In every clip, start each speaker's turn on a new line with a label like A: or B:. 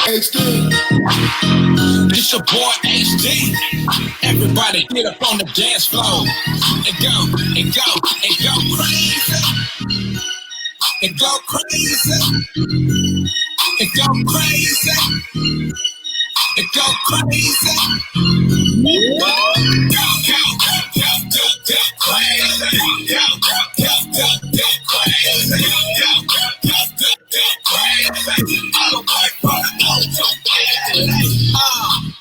A: HD. It's your boy HD. Everybody get up on the dance floor and go, and go, and go crazy. And go crazy. And go crazy. And go crazy. Go, go, go, go, go, go crazy. Go, go, go, go, go crazy. Go, go, go, go, go crazy. All the way from the old to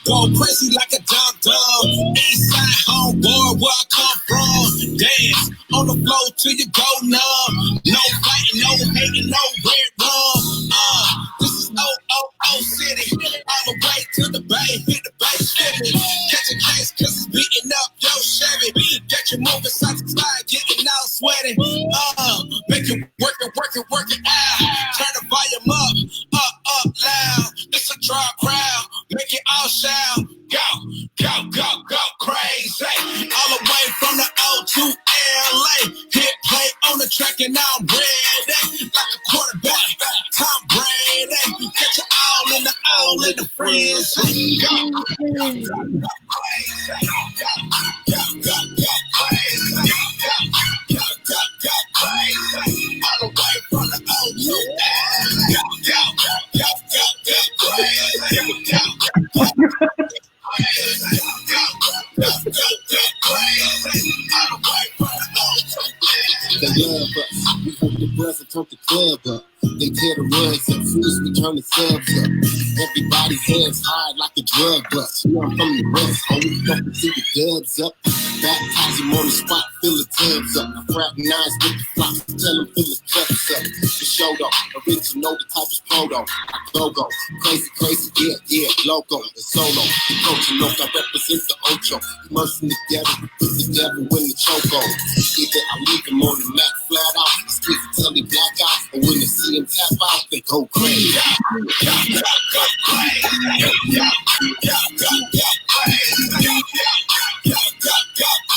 A: go crazy like a dum-dum. Eastside homeboy, where I come from. Dance on the floor till you go numb. No fighting, no hating, no red rum. This is OOO City. All the way to the bay, hit the bay steady. Catch a case cause it's beating up your Chevy. Get you moving side to side, getting all sweaty. Make it work it out. Turn the volume up loud. It's a dry crowd, make it all shout. Go crazy. All the way from the O to LA. Hit play on the track and I'm ready. Like a quarterback, Tom Brady. Get you all in the friends. Go crazy. Go crazy. Go crazy. All the way from the O to LA. Go crazy. They love us. We hope the buzz and turn the club up. They tear the rugs up, fools, we turn the subs up. Everybody's hands high like a drug bust. You know I'm from the west, homie, don't see the dubs up. Baptize him on the spot, fill the tubs up. I fraternize with the flocks, tell them fill the cups up. The show though, original, the type is proto. I go, crazy, yeah, logo, the solo. The coach, you know I represent the Ocho. Immersing the devil, put the devil in the choco. Either I leave him on the mat flat out, I squeeze it till he black out, or when they see him tap out, they go crazy. Go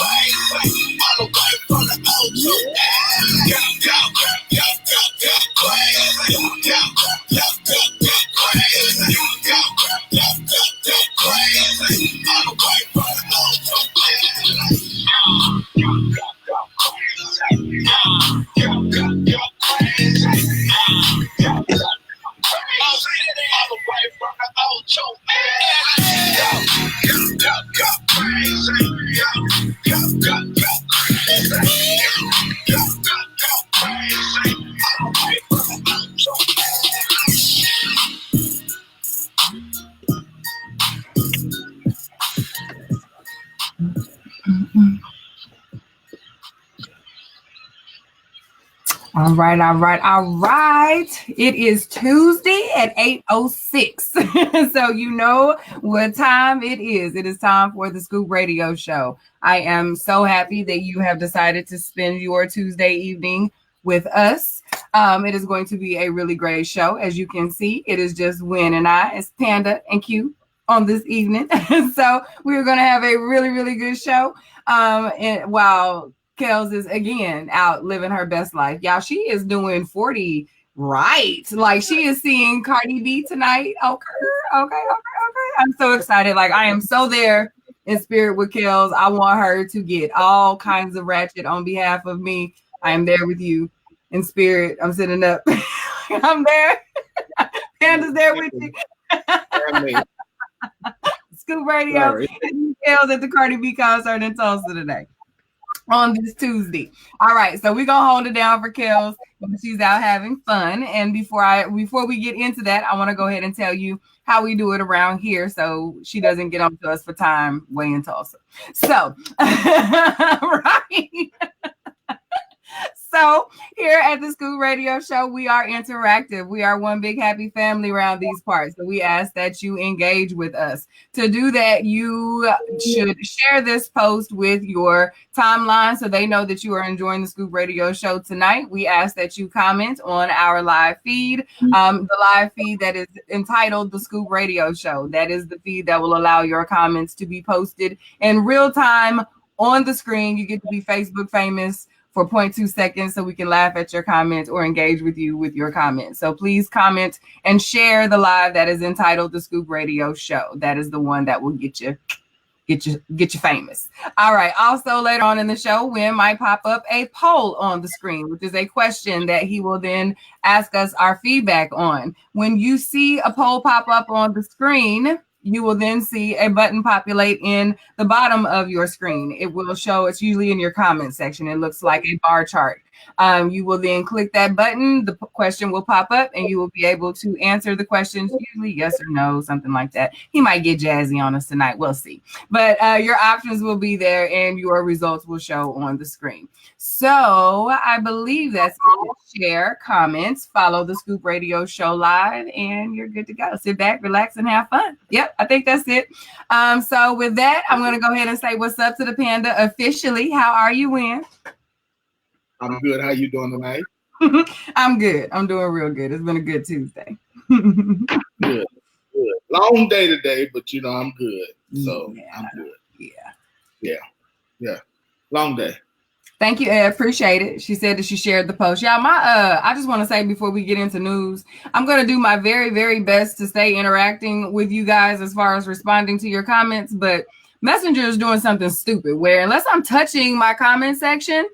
A: crazy. All the way from the O to L. Go crazy. Go crazy. Go crazy. All the way from the O to L. Go crazy. Go crazy. All the way from the O to L. Go crazy. Go crazy.
B: All right. It is Tuesday at 8:06. So you know what time it is. It is time for the Scoop Radio Show. I am so happy that you have decided to spend your Tuesday evening with us. It is going to be a really great show. As you can see, it is just Win and I, as Panda and Q on this evening. So we're going to have a really, really good show. And while Kels is again out living her best life. Y'all, she is doing 40 right. Like she is seeing Cardi B tonight. Okay. I'm so excited. Like I am so there in spirit with Kels. I want her to get all kinds of ratchet on behalf of me. I am there with you in spirit. I'm sitting up. I'm there. Panda's there with you. Scoop Radio. Kels at the Cardi B concert in Tulsa today. On this Tuesday. All right, so we're gonna hold it down for Kels. She's out having fun. And before we get into that, I want to go ahead and tell you how we do it around here so she doesn't get on to us for time way in Tulsa. So right. So here at the Scoop Radio Show, we are interactive. We are one big happy family around these parts. So we ask that you engage with us. To do that, you should share this post with your timeline so they know that you are enjoying the Scoop Radio Show tonight. We ask that you comment on our live feed, the live feed that is entitled The Scoop Radio Show. That is the feed that will allow your comments to be posted in real time on the screen. You get to be Facebook famous for 0.2 seconds so we can laugh at your comments or engage with you with your comments. So please comment and share the live that is entitled The Scoop Radio Show. That is the one that will get you famous. All right. Also, later on in the show, Win might pop up a poll on the screen, which is a question that he will then ask us our feedback on. When you see a poll pop up on the screen, you will then see a button populate in the bottom of your screen. It will show, it's usually in your comment section. It looks like a bar chart. You will then click that button. The question will pop up and you will be able to answer the questions, usually yes or no, something like that. He might get jazzy on us tonight. We'll see. But your options will be there and your results will show on the screen. So I believe that's it. Share, comments, follow the Scoop Radio Show live, and you're good to go. Sit back, relax, and have fun. Yep, I think that's it. So with that, I'm going to go ahead and say what's up to the Panda officially. How are you, Win?
C: I'm good. How you doing tonight?
B: I'm good. I'm doing real good. It's been a good Tuesday.
C: Good. Long day today, but I'm good. So yeah. I'm good. Yeah. Long day.
B: Thank you, Ed. Appreciate it. She said that she shared the post. Y'all, I just want to say before we get into news, I'm going to do my very, very best to stay interacting with you guys as far as responding to your comments, but Messenger is doing something stupid where unless I'm touching my comment section,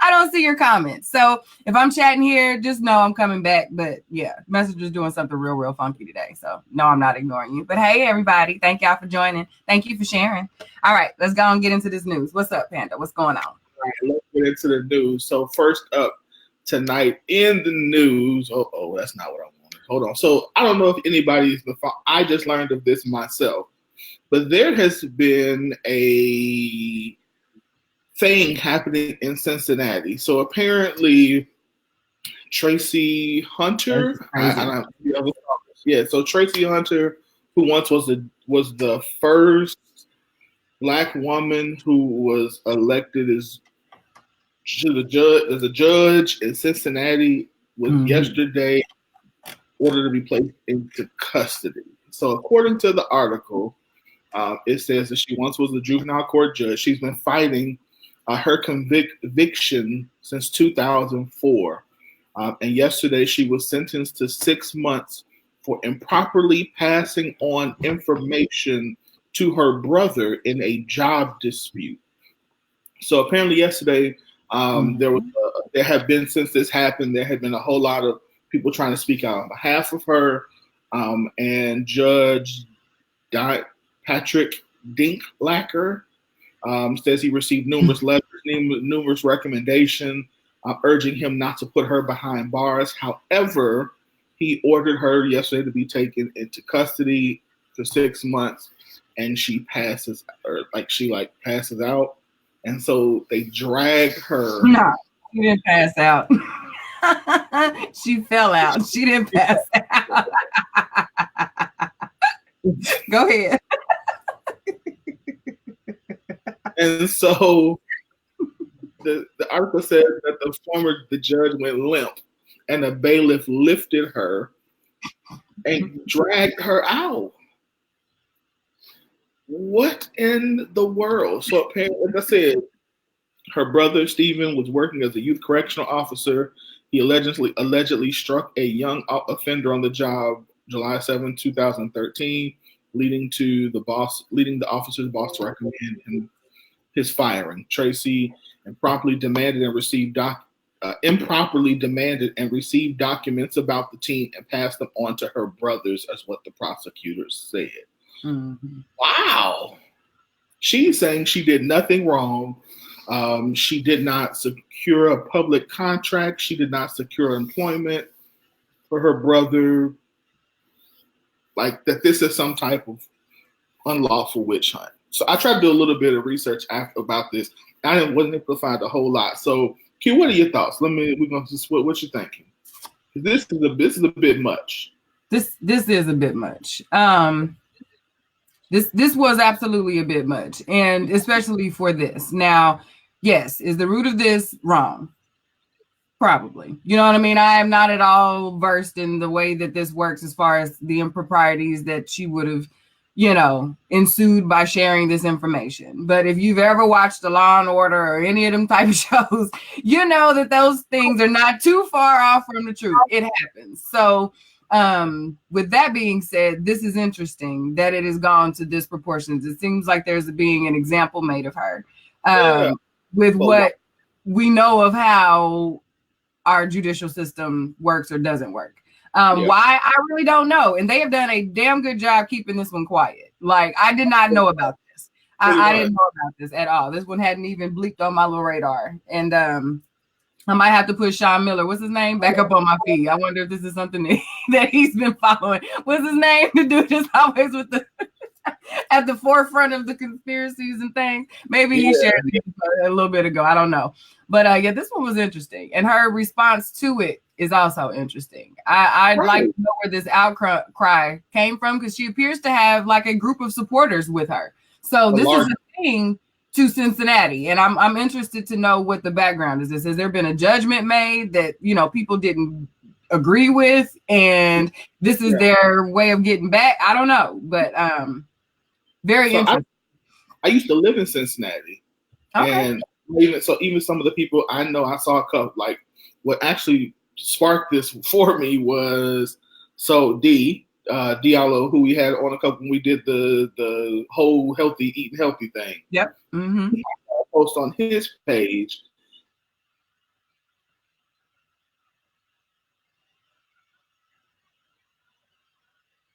B: I don't see your comments. So if I'm chatting here, just know I'm coming back. But yeah, Messenger's doing something real, real funky today. So no, I'm not ignoring you. But hey, everybody, thank y'all for joining. Thank you for sharing. All right, let's go and get into this news. What's up, Panda? What's going on?
C: All right, let's get into the news. So first up tonight in the news. Oh, that's not what I wanted. Hold on. So I don't know if anybody's before. I just learned of this myself, but there has been a thing happening in Cincinnati. So apparently, Tracy Hunter. So Tracy Hunter, who once was the first Black woman who was elected as a judge in Cincinnati, was yesterday ordered to be placed into custody. So according to the article, it says that she once was a juvenile court judge. She's been fighting her conviction since 2004. And yesterday she was sentenced to 6 months for improperly passing on information to her brother in a job dispute. So apparently yesterday, there have been, since this happened, there have been a whole lot of people trying to speak out on behalf of her. And Judge Patrick Dinklacker says he received numerous letters, numerous recommendations urging him not to put her behind bars. However, he ordered her yesterday to be taken into custody for 6 months, and she passes out. And so they drag her.
B: No, she didn't pass out. She fell out. She didn't pass out. Go ahead.
C: And so the article says that the judge went limp, and the bailiff lifted her and dragged her out. What in the world? So apparently, like I said, her brother Stephen was working as a youth correctional officer. He allegedly struck a young offender on the job July 7, 2013, leading the officer's boss to recommend his firing. Tracy improperly demanded and received documents about the teen and passed them on to her brothers, as what the prosecutors said. Mm-hmm. Wow. She's saying she did nothing wrong. She did not secure a public contract. She did not secure employment for her brother. Like that, this is some type of unlawful witch hunt. So I tried to do a little bit of research about this. I wasn't able to find a whole lot. So, Q, what are your thoughts? What you thinking? This is a bit much.
B: This is a bit much. This was absolutely a bit much, and especially for this. Now, yes, is the root of this wrong? Probably. You know what I mean? I am not at all versed in the way that this works as far as the improprieties that she would have ensued by sharing this information. But if you've ever watched the Law and Order or any of them type of shows, you know that those things are not too far off from the truth. It happens. So with that being said, this is interesting that it has gone to disproportions. It seems like there's being an example made of her with what we know of how our judicial system works or doesn't work. Why, I really don't know. And they have done a damn good job keeping this one quiet. Like, I did not know about this. I didn't know about this at all. This one hadn't even bleeped on my little radar. And I might have to put Sean Miller, what's his name, back up on my feed. I wonder if this is something that he's been following. What's his name? The dude is always with the at the forefront of the conspiracies and things. Maybe he shared it a little bit ago. I don't know. But this one was interesting. And her response to it is also interesting. I'd like to know where this outcry came from, because she appears to have like a group of supporters with her. So this is a thing to Cincinnati. And I'm interested to know what the background is. Has there been a judgment made that, people didn't agree with, and this is their way of getting back? I don't know. But very interesting.
C: I used to live in Cincinnati. Okay. And even some of the people I know, I saw a couple, like, what actually sparked this for me was Diallo, who we had on a couple when we did the whole eating healthy thing.
B: Yep. Mm-hmm.
C: He post on his page.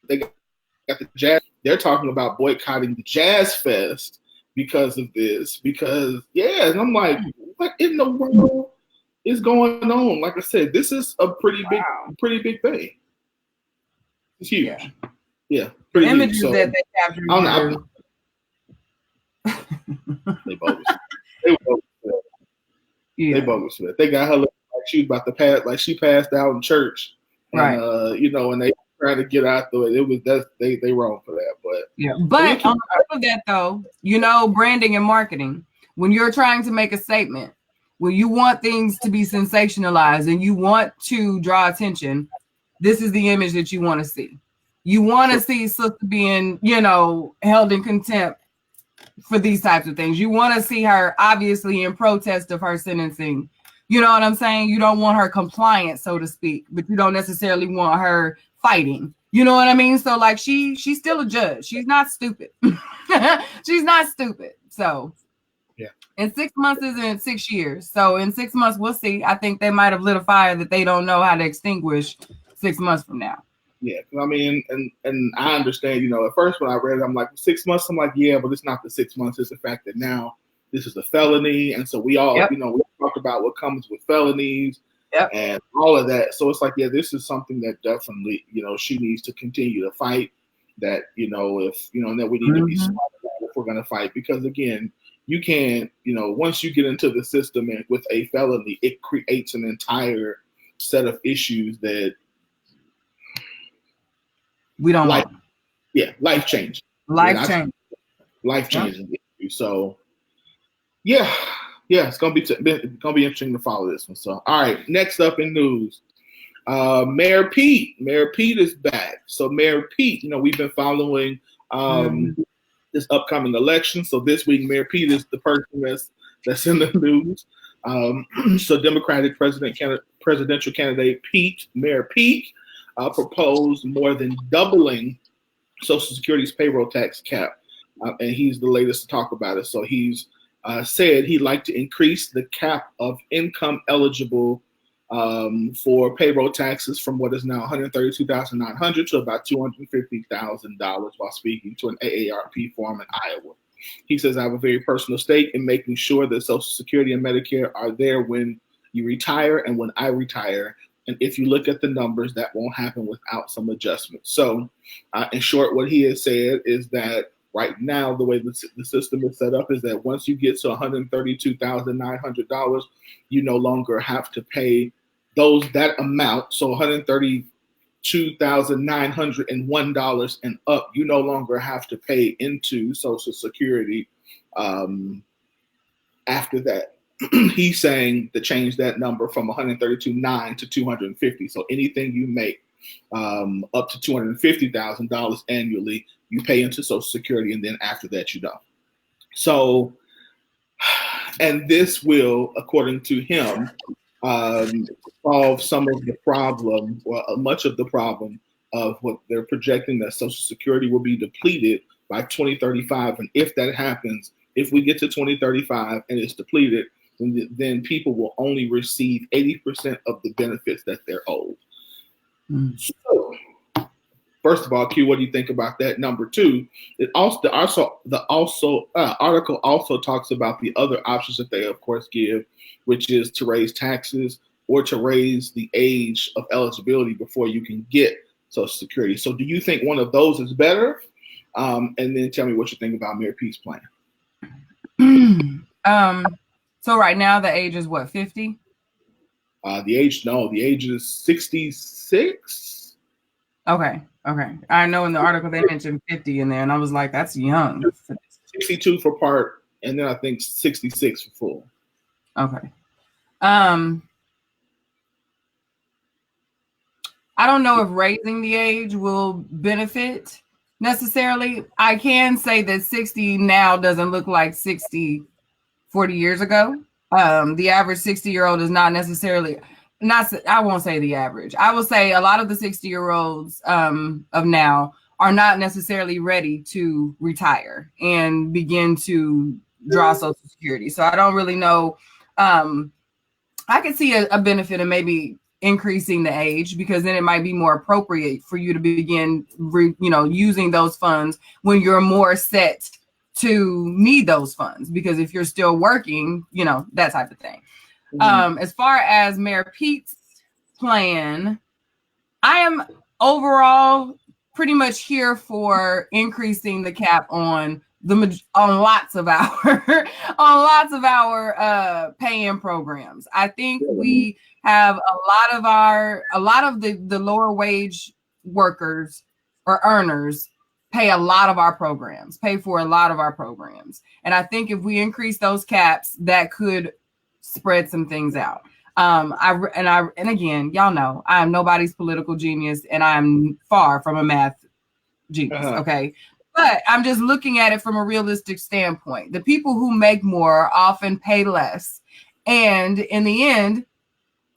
C: They got the jazz. They're talking about boycotting the Jazz Fest because of this. Because and I'm like, what in the world is going on? Like I said, this is a pretty big thing. It's huge. Yeah, pretty
B: images
C: huge. So,
B: that they captured.
C: They bogus. They bogus. They got her like she was about to pass, like she passed out in church, and,
B: right?
C: And they trying to get out the way. It was they wrong for that, but
B: But on top of that, though, branding and marketing. When you're trying to make a statement, when you want things to be sensationalized and you want to draw attention, this is the image that you want to see. You want to see sister being, held in contempt for these types of things. You want to see her obviously in protest of her sentencing. You know what I'm saying? You don't want her compliant, so to speak, but you don't necessarily want her fighting. You know what I mean? So like she's still a judge. She's not stupid. She's not stupid. So and 6 months isn't 6 years. So in 6 months, we'll see. I think they might have lit a fire that they don't know how to extinguish 6 months from now.
C: Yeah, I mean, and I understand, at first when I read it, I'm like, 6 months? I'm like, yeah, but it's not the 6 months. It's the fact that now this is a felony. And so we all, we talked about what comes with felonies and all of that. So it's like, this is something that definitely, she needs to continue to fight. That, if, that we need to be smart if we're going to fight. Because again, you can't, once you get into the system and with a felony, it creates an entire set of issues that
B: we don't
C: like. Yeah, life changing.
B: Life changing.
C: Life changing. So, it's gonna be interesting to follow this one. So, all right, next up in news, Mayor Pete. Mayor Pete is back. So, Mayor Pete, we've been following this upcoming election. So this week, Mayor Pete is the person that's in the news. So Democratic presidential candidate Mayor Pete, proposed more than doubling Social Security's payroll tax cap, and he's the latest to talk about it. So he's said he'd like to increase the cap of income eligible for payroll taxes from what is now $132,900 to about $250,000 while speaking to an AARP forum in Iowa. He says, I have a very personal stake in making sure that Social Security and Medicare are there when you retire and when I retire. And if you look at the numbers, that won't happen without some adjustments. So in short, what he has said is that right now, the way the system is set up is that once you get to $132,900, you no longer have to pay that amount. So $132,901 and up, you no longer have to pay into Social Security after that. He's saying to change that number from $132,900 to $250,000. So anything you make up to $250,000 annually, you pay into Social Security, and then after that, you don't. So, and this will, according to him, solve some of the problem, or much of the problem of what they're projecting, that Social Security will be depleted by 2035. And if that happens, if we get to 2035 and it's depleted, then people will only receive 80% of the benefits that they're owed. So, first of all, Q, what do you think about that? Number two, the article also talks about the other options that they, of course, give, which is to raise taxes or to raise the age of eligibility before you can get Social Security. So do you think one of those is better? And then tell me what you think about Mayor Pete's plan.
B: So right now the age is what, 50?
C: The age is 66.
B: Okay. I know in the article they mentioned 50 in there, and I was like, that's young.
C: 62 for part, and then I think 66 for full.
B: Okay. I don't know if raising the age will benefit necessarily. I can say that 60 now doesn't look like 60 40 years ago. The average 60-year-old is not necessarily, I won't say the average. I will say a lot of the 60-year-olds of now are not necessarily ready to retire and begin to draw Social Security. So I don't really know. I could see a benefit in maybe increasing the age, because then it might be more appropriate for you to begin, using those funds when you're more set to need those funds, because if you're still working, that type of thing. As far as Mayor Pete's plan, I am overall pretty much here for increasing the cap on lots of our pay-in programs. I think we have a lot of the lower wage workers or earners pay for a lot of our programs. And I think if we increase those caps, that could spread some things out. And again, y'all know I am nobody's political genius, and I'm far from a math genius. Okay. But I'm just looking at it from a realistic standpoint. The people who make more often pay less. And in the end,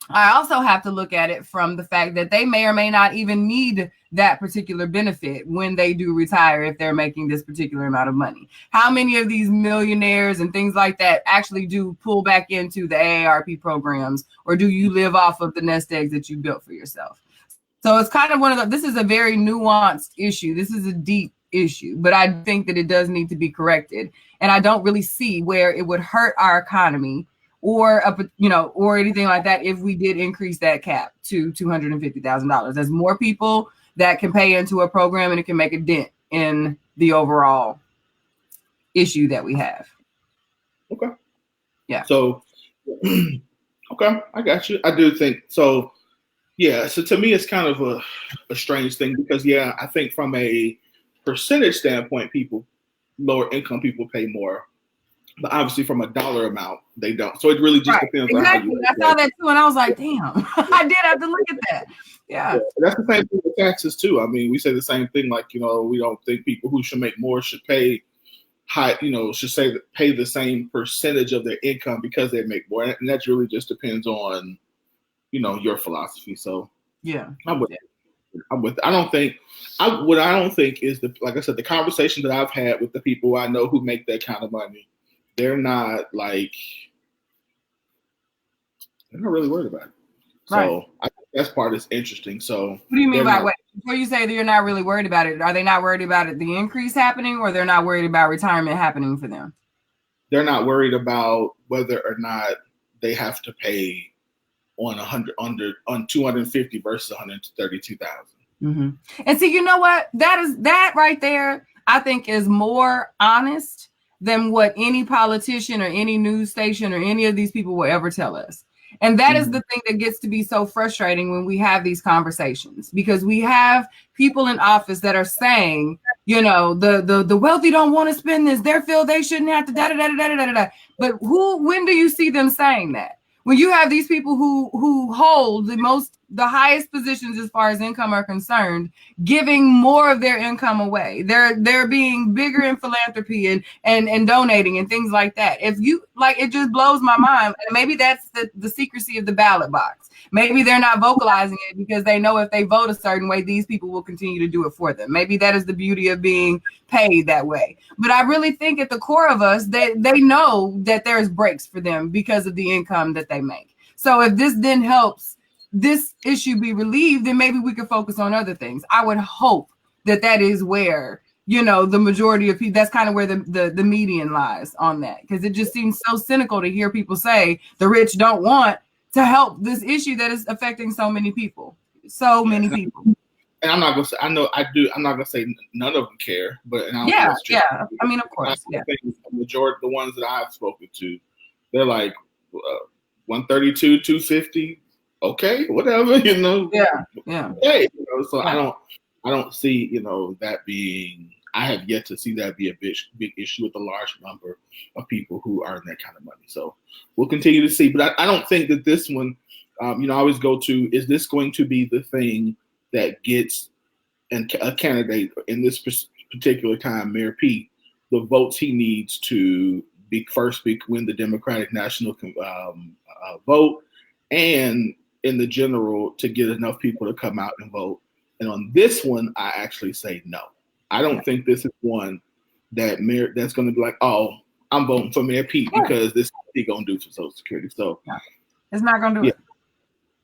B: I also have to look at it from the fact that they may or may not even need that particular benefit when they do retire, if they're making this particular amount of money. How many of these millionaires and things like that actually do pull back into the AARP programs, or do you live off of the nest eggs that you built for yourself? So it's kind of this is a very nuanced issue. This is a deep issue, but I think that it does need to be corrected. And I don't really see where it would hurt our economy or anything like that if we did increase that cap to $250,000. There's more people that can pay into a program, and it can make a dent in the overall issue that we have.
C: Okay.
B: Yeah.
C: So, okay, I got you. I do think so. Yeah. So to me, it's kind of a strange thing, because I think from a percentage standpoint, lower income people pay more. But obviously, from a dollar amount, they don't. So it really just depends on how you.
B: I saw that too, and I was like, "Damn!" I did have to look at that. Yeah,
C: that's the same thing with taxes too. I mean, we say the same thing. Like, we don't think people who should make more should pay high. Pay the same percentage of their income because they make more, and that really just depends on, your philosophy. So I'm with. I don't think. What I don't think is like I said, the conversation that I've had with the people I know who make that kind of money. They're not really worried about it.
B: Right.
C: So I think that part is interesting. So
B: what do you mean by what? Before you say that you're not really worried about it, are they not worried about it, the increase happening, or they're not worried about retirement happening for them?
C: They're not worried about whether or not they have to pay on 250 versus 132,000.
B: Mm-hmm. And see, you know what? That right there, I think, is more honest than what any politician or any news station or any of these people will ever tell us. And that is the thing that gets to be so frustrating when we have these conversations, because we have people in office that are saying, the wealthy don't want to spend this. They feel they shouldn't have to da-da-da-da-da-da-da. But when do you see them saying that? When you have these people who hold the most the highest positions as far as income are concerned, giving more of their income away. They're being bigger in philanthropy and donating and things like that. If you like, it just blows my mind. And maybe that's the secrecy of the ballot box. Maybe they're not vocalizing it because they know if they vote a certain way, these people will continue to do it for them. Maybe that is the beauty of being paid that way. But I really think at the core of us, they know that there's breaks for them because of the income that they make. So if this then helps this issue be relieved, then maybe we could focus on other things. I would hope that is where, the majority of people, that's kind of where the median lies on that. Because it just seems so cynical to hear people say the rich don't want to help this issue that is affecting so many people. So many people.
C: And I'm not gonna say, I know I do. I'm not gonna say none of them care, but
B: yeah. I mean, of course,
C: the majority, the ones that I've spoken to, they're like 132, 250. Okay, whatever,
B: Yeah.
C: Hey, so yeah. I don't see, that being. I have yet to see that be a big issue with a large number of people who earn that kind of money. So we'll continue to see. But I don't think that this one, I always go to, is this going to be the thing that gets a candidate in this particular time, Mayor Pete, the votes he needs to win the Democratic National vote, and in the general to get enough people to come out and vote. And on this one, I actually say no. I don't think this is one that's going to be like, oh, I'm voting for Mayor Pete because this is what he's going to do for Social Security. So
B: it's not going to do it.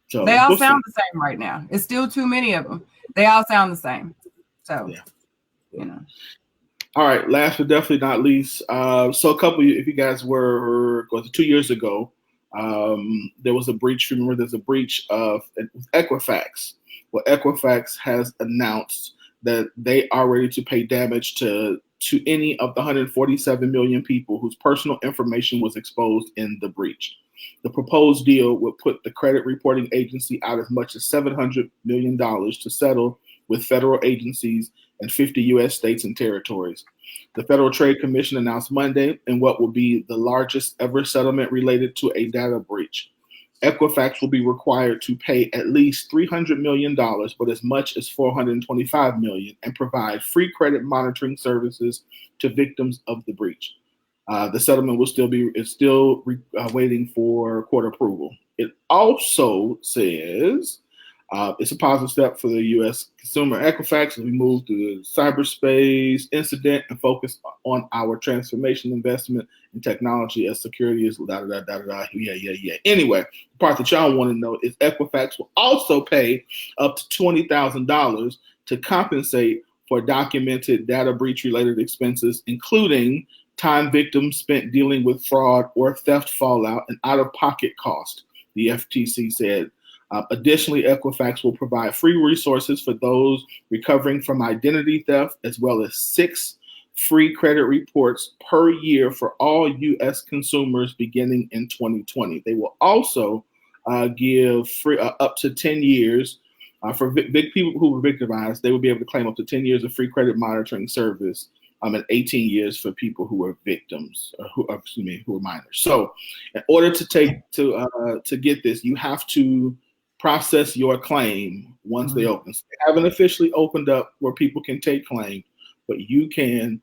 B: So they all sound the same right now. It's still too many of them. They all sound the same. So,
C: All right. Last but definitely not least. So if you guys were 2 years ago, there was a breach. Remember, there's a breach of Equifax. Well, Equifax has announced that they are ready to pay damage to any of the 147 million people whose personal information was exposed in the breach. The proposed deal would put the credit reporting agency out as much as $700 million to settle with federal agencies and 50 U.S. states and territories. The Federal Trade Commission announced Monday in what will be the largest ever settlement related to a data breach. Equifax will be required to pay at least $300 million, but as much as $425 million, and provide free credit monitoring services to victims of the breach. The settlement will still waiting for court approval. It also says it's a positive step for the U.S. consumer. Equifax as we move through the cyberspace incident and focus on our transformation investment in technology as security is Yeah. Anyway, the part that y'all want to know is Equifax will also pay up to $20,000 to compensate for documented data breach related expenses, including time victims spent dealing with fraud or theft fallout and out-of-pocket cost, the FTC said. Additionally, Equifax will provide free resources for those recovering from identity theft, as well as 6 free credit reports per year for all U.S. consumers beginning in 2020. They will also give free up to 10 years for big people who were victimized. They will be able to claim up to 10 years of free credit monitoring service. And 18 years for people who are victims, who are minors. So, in order to get this, you have to process your claim once they open. So they haven't officially opened up where people can take claim, but you can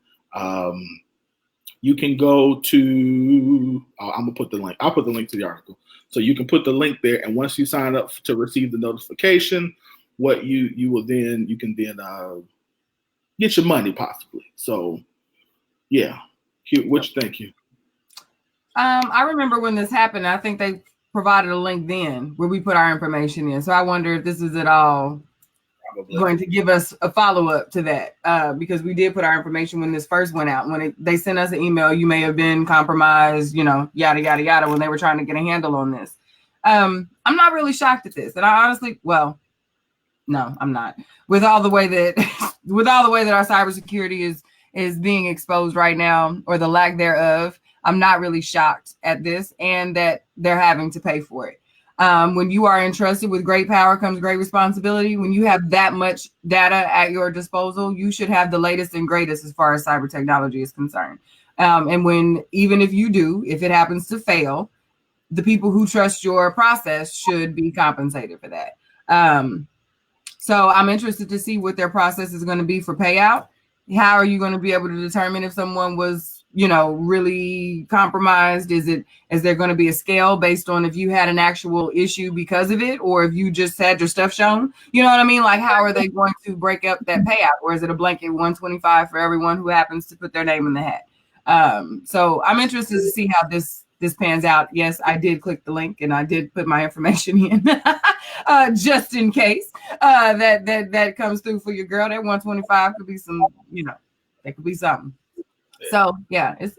C: go to. I'm gonna put the link. I'll put the link to the article, so you can put the link there. And once you sign up to receive the notification, you can get your money possibly. So, yeah. What you think?
B: I remember when this happened. I think they provided a link then where we put our information in. So I wonder if this is at all going to give us a follow-up to that, because we did put our information when this first went out. When they sent us an email, you may have been compromised, yada, yada, yada, when they were trying to get a handle on this. I'm not really shocked at this. And I honestly, no, I'm not. With all the way that our cybersecurity is being exposed right now, or the lack thereof, I'm not really shocked at this, and that they're having to pay for it. When you are entrusted with great power comes great responsibility. When you have that much data at your disposal, you should have the latest and greatest as far as cyber technology is concerned. And even if it happens to fail, the people who trust your process should be compensated for that. So I'm interested to see what their process is going to be for payout. How are you going to be able to determine if someone was, really compromised? Is there going to be a scale based on if you had an actual issue because of it, or if you just had your stuff shown? You know what I mean? Like, how are they going to break up that payout? Or is it a blanket 125 for everyone who happens to put their name in the hat? So I'm interested to see how this pans out. Yes, I did click the link and I did put my information in just in case that comes through for your girl. That 125 could be some, that could be something. So yeah, it's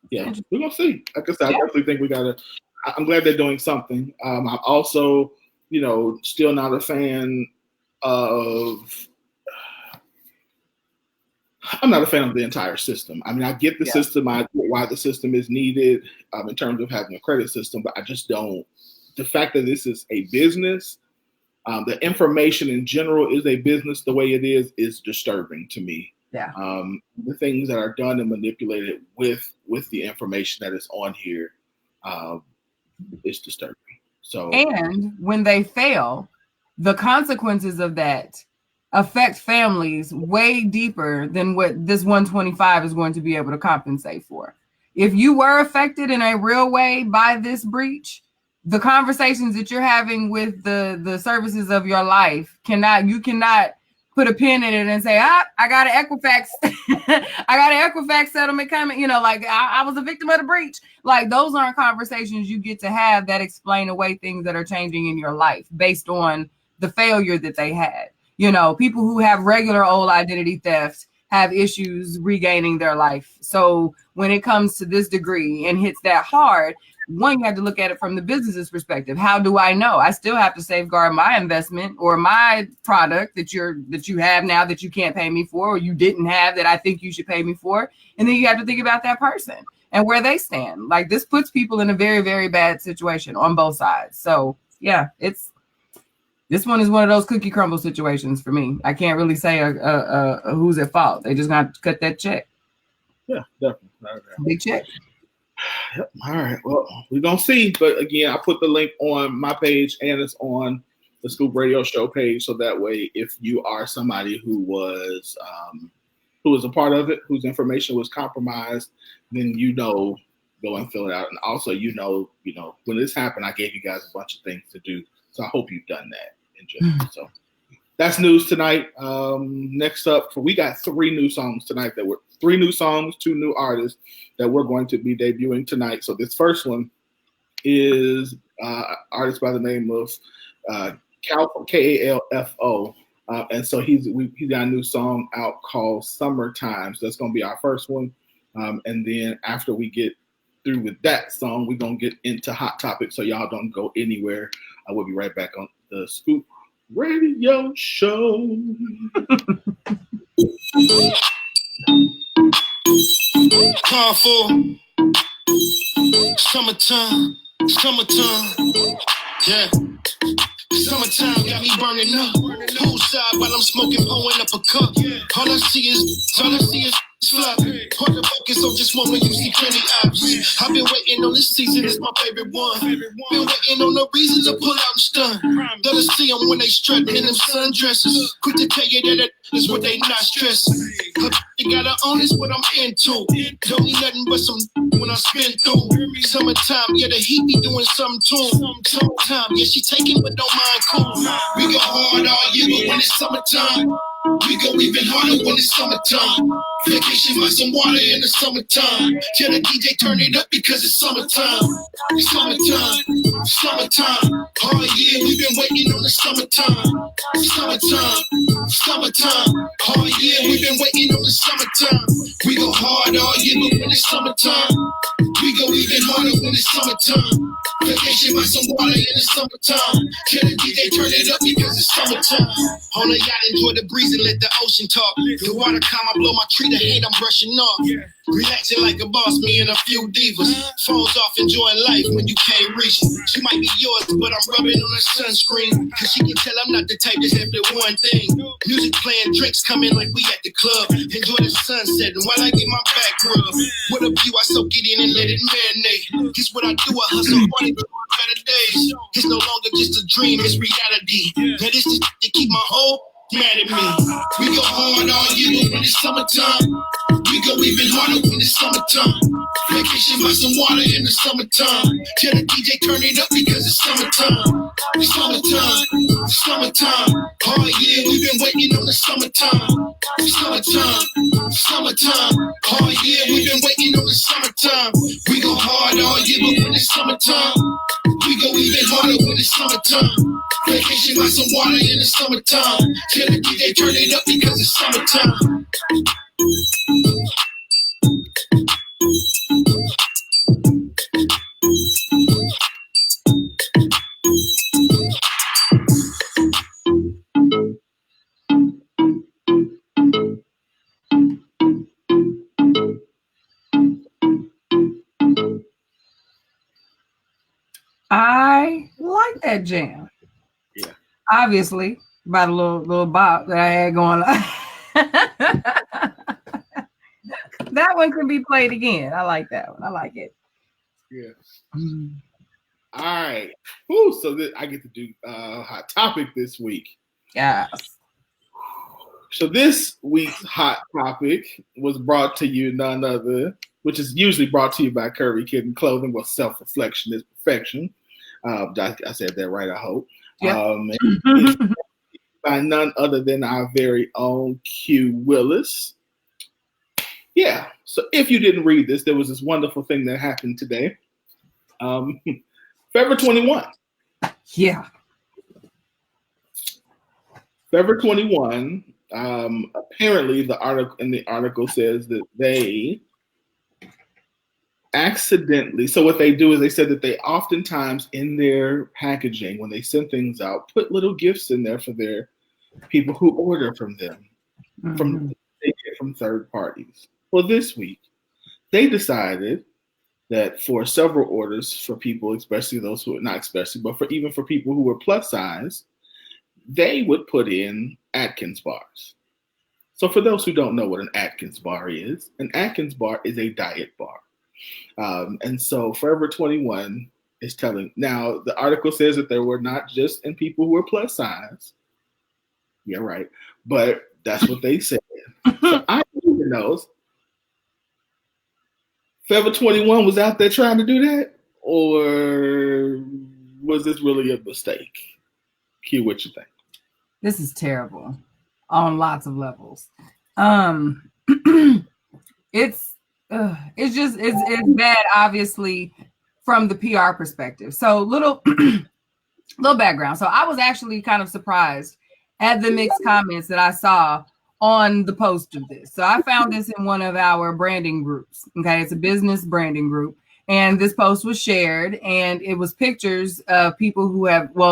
C: yeah, we're gonna see. Like I said, I definitely think we gotta. I'm glad they're doing something. I'm also, still not a fan of. I'm not a fan of the entire system. I mean, I get the system. I get why the system is needed in terms of having a credit system, but I just don't. The fact that this is a business, the information in general is a business the way it is disturbing to me.
B: Yeah.
C: The things that are done and manipulated with the information that is on here is disturbing. So,
B: and when they fail, the consequences of that affect families way deeper than what this 125 is going to be able to compensate for. If you were affected in a real way by this breach, the conversations that you're having with the services of your life you cannot put a pin in it and say, I got an Equifax, I got an Equifax settlement coming. Like I was a victim of the breach. Like those aren't conversations you get to have that explain away things that are changing in your life based on the failure that they had. People who have regular old identity theft have issues regaining their life. So when it comes to this degree and hits that hard, one, you have to look at it from the business's perspective. How do I know? I still have to safeguard my investment or my product that you have now that you can't pay me for, or you didn't have that I think you should pay me for. And then you have to think about that person and where they stand. Like this puts people in a very, very bad situation on both sides. So yeah, this one is one of those cookie crumble situations for me. I can't really say who's at fault. They just got to cut that check.
C: Yeah, definitely.
B: Big check.
C: Yep. All right. Well, we're going to see. But again, I put the link on my page and it's on the Scoop Radio Show page. So that way, if you are somebody who was a part of it, whose information was compromised, then go and fill it out. And also, when this happened, I gave you guys a bunch of things to do. So I hope you've done that in general. So that's news tonight. Next up, we got 3 new songs tonight 3 new songs, 2 new artists that we're going to be debuting tonight. So this first one is artist by the name of Kalfo, Kalfo. And so he got a new song out called Summertime. So that's going to be our first one. And then after we get through with that song, we're going to get into Hot Topics. So y'all don't go anywhere. I will be right back on the Scoop Radio Show.
A: Powerful. Summertime. Yeah. Summertime got me burning up. Poolside while I'm smoking, pouring up a cup. All I see is fluff. Hard to focus on just one when you see plenty options. I've been waiting on this season, it's my favorite one. Been waiting on no reason to pull out and stun. Gotta see them when they strut in them sundresses. Quick to tell you that is what they not stressing. You gotta own this what I'm into. Don't need nothing but some when I spin through. Summertime, yeah, the heat be doing something to him. Summertime, yeah, she taking but don't mind cool. We go hard all year, but when it's summertime, we go even harder when it's summertime. Vacation by some water in the summertime. Tell the DJ turn it up because it's summertime. Summertime. All year we've been waiting on the summertime. Summertime. All year we've been waiting on the summertime. We go hard all year, but when it's summertime, we go even harder when it's summertime. Vacation by some water in the summertime. Tell the DJ turn it up because it's summertime. On the yacht, enjoy the breeze and let the ocean talk. The water calm, I blow my tree, the hate I'm brushing off. Relaxing like a boss, me and a few divas. Phones off, enjoying life when you can't reach. She might be yours, but I'm rubbing on her sunscreen. Cause she can tell I'm not the type that's after one thing. Music playing, drinks coming like we at the club. Enjoy the sunset while I get my back rubbed. What a view, I soak it in and let it marinate. This what I do, I hustle hard better days. It's no longer just a dream, it's reality. Now this is to keep my whole mad at me. We go hard all year when it's summertime. We go even harder when it's summertime. Vacation by some water in the summertime. Tell the DJ turn it up because it's summertime. Summertime, summertime. All year we've been waiting on the summertime. Summertime, summertime. All year we've been waiting on the summertime. We go hard all year, but when it's summertime, we go even harder when it's summertime. Vacation by some water in the summertime. Tell the DJ turn it up because it's summertime.
B: I like that jam.
C: Yeah.
B: Obviously, about a little bop that I had going on. That one can be played again. I like that one. I like it.
C: Yeah. All right. Ooh, so I get to do hot topic this week.
B: Yes.
C: So this week's hot topic was brought to you none other, which is usually brought to you by Curvy Kid and Clothing. Well, self-reflection is perfection. I said that right, I hope.
B: Yep.
C: By none other than our very own Q Willis. Yeah. So if you didn't read this, there was this wonderful thing that happened today. February 21.
B: Yeah.
C: February 21. Apparently, the article says that they accidentally. So what they do is they said that they oftentimes in their packaging, when they send things out, put little gifts in there for their people who order from them, from third parties. Well, this week they decided that for several orders for people, especially those who are not especially, but even for people who were plus size, they would put in Atkins bars. So for those who don't know what an Atkins bar is, an Atkins bar is a diet bar. And so Forever 21 is telling. Now, the article says that there were not just in people who were plus size. Yeah, right. But that's what they said. So I don't even know. Forever 21 was out there trying to do that? Or was this really a mistake? Q, what you think?
B: This is terrible on lots of levels. It's bad, obviously, from the PR perspective. So little background. So I was actually kind of surprised at the mixed comments that I saw on the post of this. So I found this in one of our branding groups. Okay, it's a business branding group. And this post was shared, and it was pictures of people who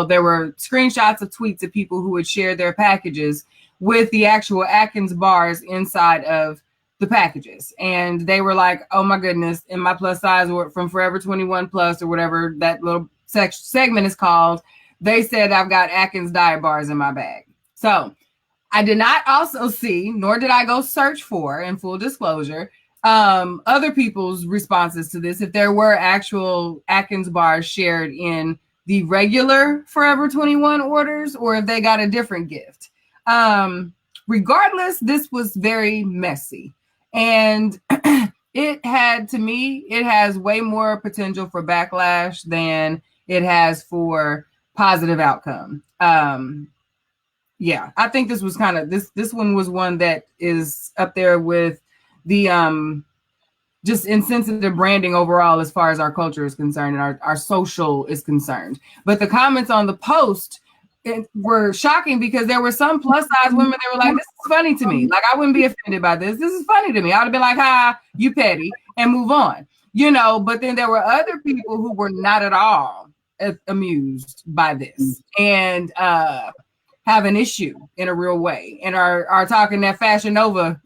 B: there were screenshots of tweets of people who had shared their packages with the actual Atkins bars inside of the packages. And they were like, oh my goodness, in my plus size or from Forever 21 Plus or whatever that little segment is called, they said I've got Atkins diet bars in my bag. So I did not also see, nor did I go search for, in full disclosure, other people's responses to this, if there were actual Atkins bars shared in the regular Forever 21 orders, or if they got a different gift. Regardless, this was very messy. And it has way more potential for backlash than it has for positive outcome. Yeah, I think this was kind of, this one was one that is up there with the just insensitive branding overall as far as our culture is concerned and our social is concerned. But the comments on the post were shocking because there were some plus size women that were like, this is funny to me. Like, I wouldn't be offended by this. This is funny to me. I would have been like, ha, you petty, and move on. But then there were other people who were not at all amused by this and have an issue in a real way and are talking that Fashion Nova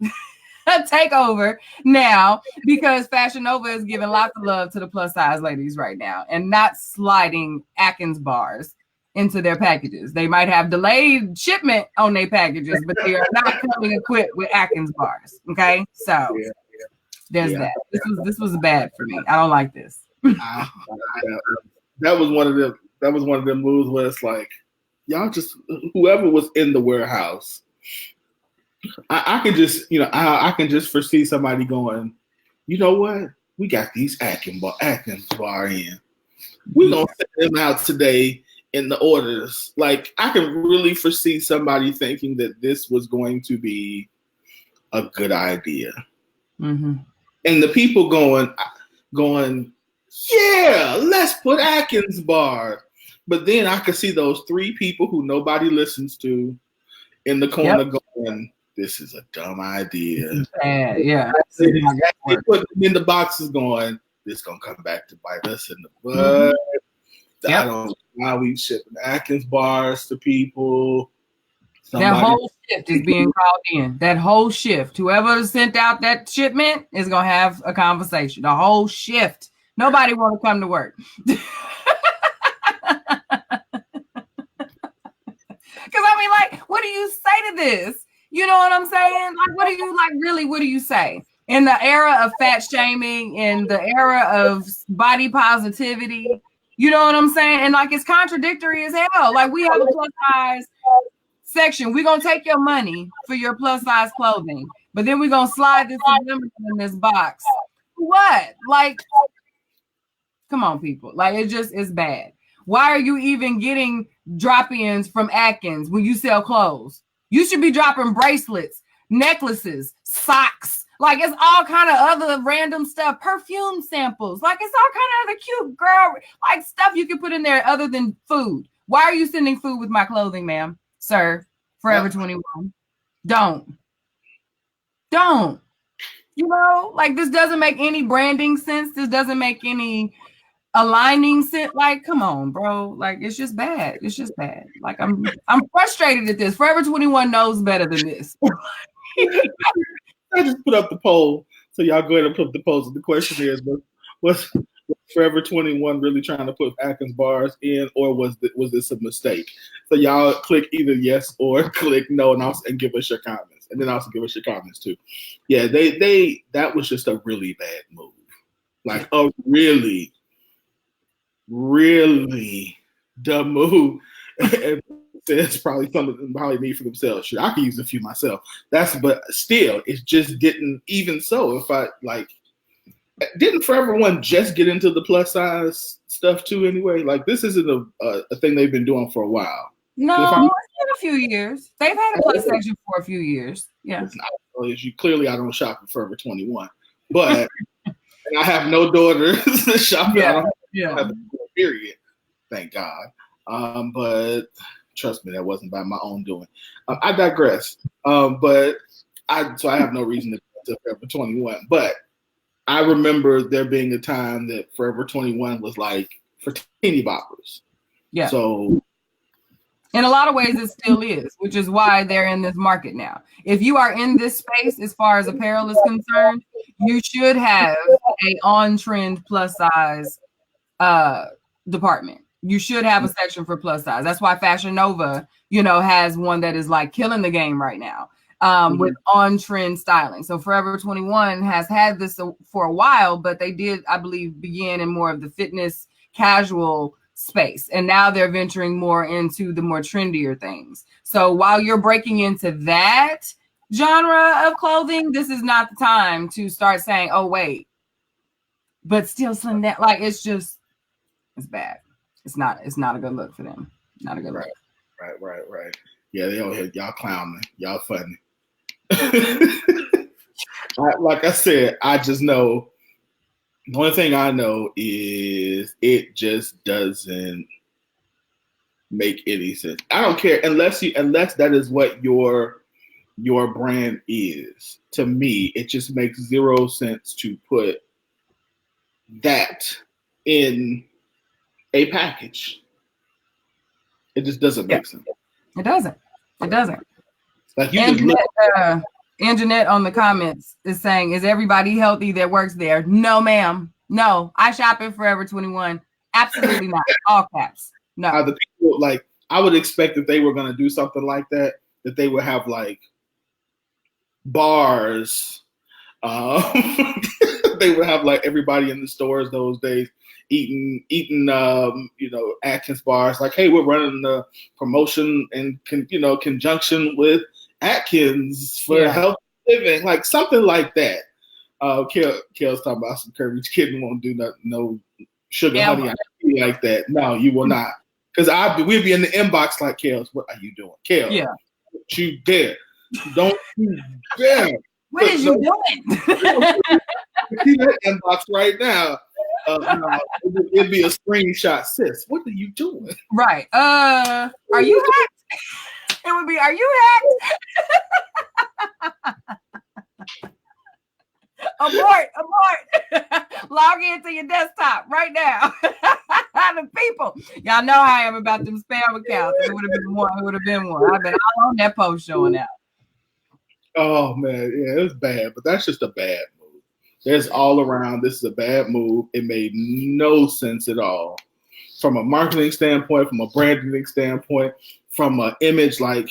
B: takeover now, because Fashion Nova is giving lots of love to the plus size ladies right now and not sliding Atkins bars into their packages. They might have delayed shipment on their packages, but they are not coming equipped with Atkins bars. Okay, so there's that. This was bad for me. I don't like this.
C: that was one of them. That was one of them moves where it's like, y'all just whoever was in the warehouse. I can just, I can just foresee somebody going, you know what? We got these Atkins bar in. We're gonna send them out today in the orders. Like I can really foresee somebody thinking that this was going to be a good idea.
B: Mm-hmm.
C: And the people going, yeah, let's put Atkins bar. But then I could see those 3 people who nobody listens to in the corner going, this is a dumb idea.
B: Yeah.
C: They put them in the boxes going, this is going to come back to bite us in the butt. Mm-hmm. I don't know why we shipping Atkins bars to people.
B: That whole shift is being called in. That whole shift. Whoever sent out that shipment is going to have a conversation. The whole shift. Nobody want to come to work. Because I mean, like, what do you say to this? You know what I'm saying? Like, what do you say? In the era of fat shaming, in the era of body positivity, you know what I'm saying? And like, it's contradictory as hell. Like, we have a plus size section. We're going to take your money for your plus size clothing, but then we're going to slide this in this box. What? Like, come on, people. Like, it's bad. Why are you even getting drop-ins from Atkins when you sell clothes? You should be dropping bracelets, necklaces, socks. Like, it's all kind of other random stuff, perfume samples. Like, it's all kind of other cute girl, like stuff you can put in there other than food. Why are you sending food with my clothing, ma'am? Sir, Forever 21. Don't. You know, like, this doesn't make any branding sense. This doesn't make any aligning sense. Like, come on, bro. Like, it's just bad. It's just bad. Like, I'm frustrated at this. Forever 21 knows better than this.
C: I just put up the poll, so y'all go ahead and put up the polls. The question is, was Forever 21 really trying to put Atkins bars in, or was this a mistake? So y'all click either yes or click no, and give us your comments, and then also give us your comments too. Yeah, they that was just a really bad move, like a really, really dumb move. And it's probably something they probably need for themselves. Sure, I could use a few myself. But still, it just didn't. Even so, if I like. Didn't Forever One just get into the plus size stuff too? Anyway, like this isn't a thing they've been doing for a while.
B: No, it's been a few years. They've had a plus section for a few years. Yeah.
C: It's not, clearly, I don't shop at Forever 21, but and I have no daughters shopping.
B: Yeah.
C: I don't have a period. Thank God. But trust me, that wasn't by my own doing. I digress. But I have no reason to go to Forever 21, but. I remember there being a time that Forever 21 was like for teeny boppers.
B: Yeah.
C: So,
B: in a lot of ways, it still is, which is why they're in this market now. If you are in this space, as far as apparel is concerned, you should have a on-trend plus size department. You should have a section for plus size. That's why Fashion Nova, has one that is like killing the game right now. With on-trend styling. So Forever 21 has had this for a while, but they did, I believe, begin in more of the fitness casual space. And now they're venturing more into the more trendier things. So while you're breaking into that genre of clothing, this is not the time to start saying, oh, wait, but still slim down. Like, it's bad. It's not a good look for them. Not a good look.
C: Right. Yeah, they all hit y'all clowning. Y'all funny. Like I said, I just know the only thing I know is it just doesn't make any sense. I don't care unless that is what your brand is. To me, it just makes zero sense to put that in a package. It just doesn't make sense.
B: It doesn't.
C: Like you
B: Anjanette on the comments is saying, is everybody healthy that works there? No, ma'am. No, I shop at Forever 21. Absolutely not. All caps. No.
C: The people, like, I would expect if they were going to do something like that they would have like bars, they would have like everybody in the stores those days eating Atkins bars. Like, hey, we're running the promotion in conjunction with Atkins for healthy living, like something like that. Kel's talking about some Kirby's kid won't do nothing, no sugar honey like that. No, you will not. Because we'd be in the inbox like, Kels, what are you doing? Kel, don't you dare. Don't you dare.
B: What is you doing?
C: See that inbox right now. No, it'd be a screenshot, sis. What are you doing?
B: Right. Are you hacked? It would be, are you hacked? Abort. Log into your desktop right now. The people. Y'all know how I am about them spam accounts. It would have been one. I've been all on that post showing out.
C: Oh man, yeah, it was bad, but that's just a bad move. There's all around. This is a bad move. It made no sense at all. From a marketing standpoint, from a branding standpoint, from an image, like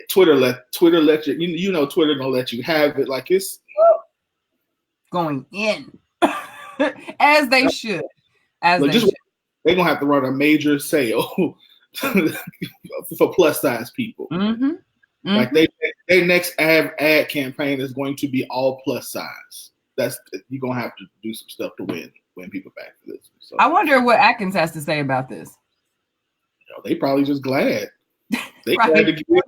C: Twitter let you, Twitter don't let you have it. Like it's
B: going in as they should. They're
C: gonna have to run a major sale for plus size people.
B: Mm-hmm. Mm-hmm.
C: Like their next ad campaign is going to be all plus size. You're gonna have to do some stuff to win people back for this. So,
B: I wonder what Atkins has to say about this.
C: They probably just glad. They
B: right.
C: glad to get news.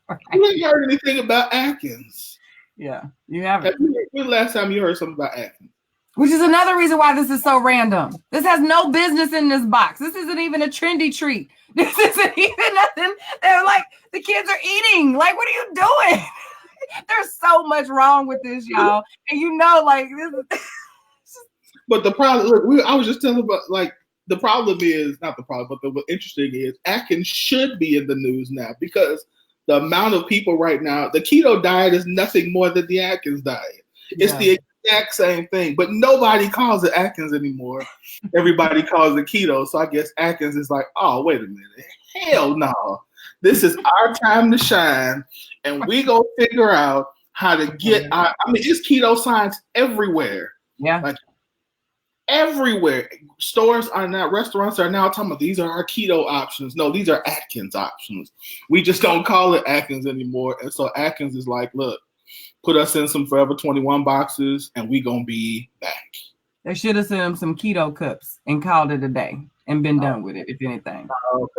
C: Right. You ain't heard anything about Atkins.
B: Yeah, you haven't.
C: When the last time you heard something about Atkins?
B: Which is another reason why this is so random. This has no business in this box. This isn't even a trendy treat. This isn't even nothing. They're like, the kids are eating. Like, what are you doing? There's so much wrong with this, y'all. And like this.
C: But the problem, look, I was just telling about, like, the problem is not the problem, but what's interesting is Atkins should be in the news now because the amount of people right now, the keto diet is nothing more than the Atkins diet. It's the exact same thing, but nobody calls it Atkins anymore. Everybody calls it keto. So I guess Atkins is like, oh, wait a minute. Hell no. This is our time to shine, and we go figure out how to get it's keto signs everywhere.
B: Yeah.
C: Like everywhere. Stores are now, restaurants are now talking about these are our keto options. No, these are Atkins options. We just don't call it Atkins anymore. And so Atkins is like, look, put us in some Forever 21 boxes and we gonna be back.
B: They should have sent them some keto cups and called it a day and been done with it, if anything.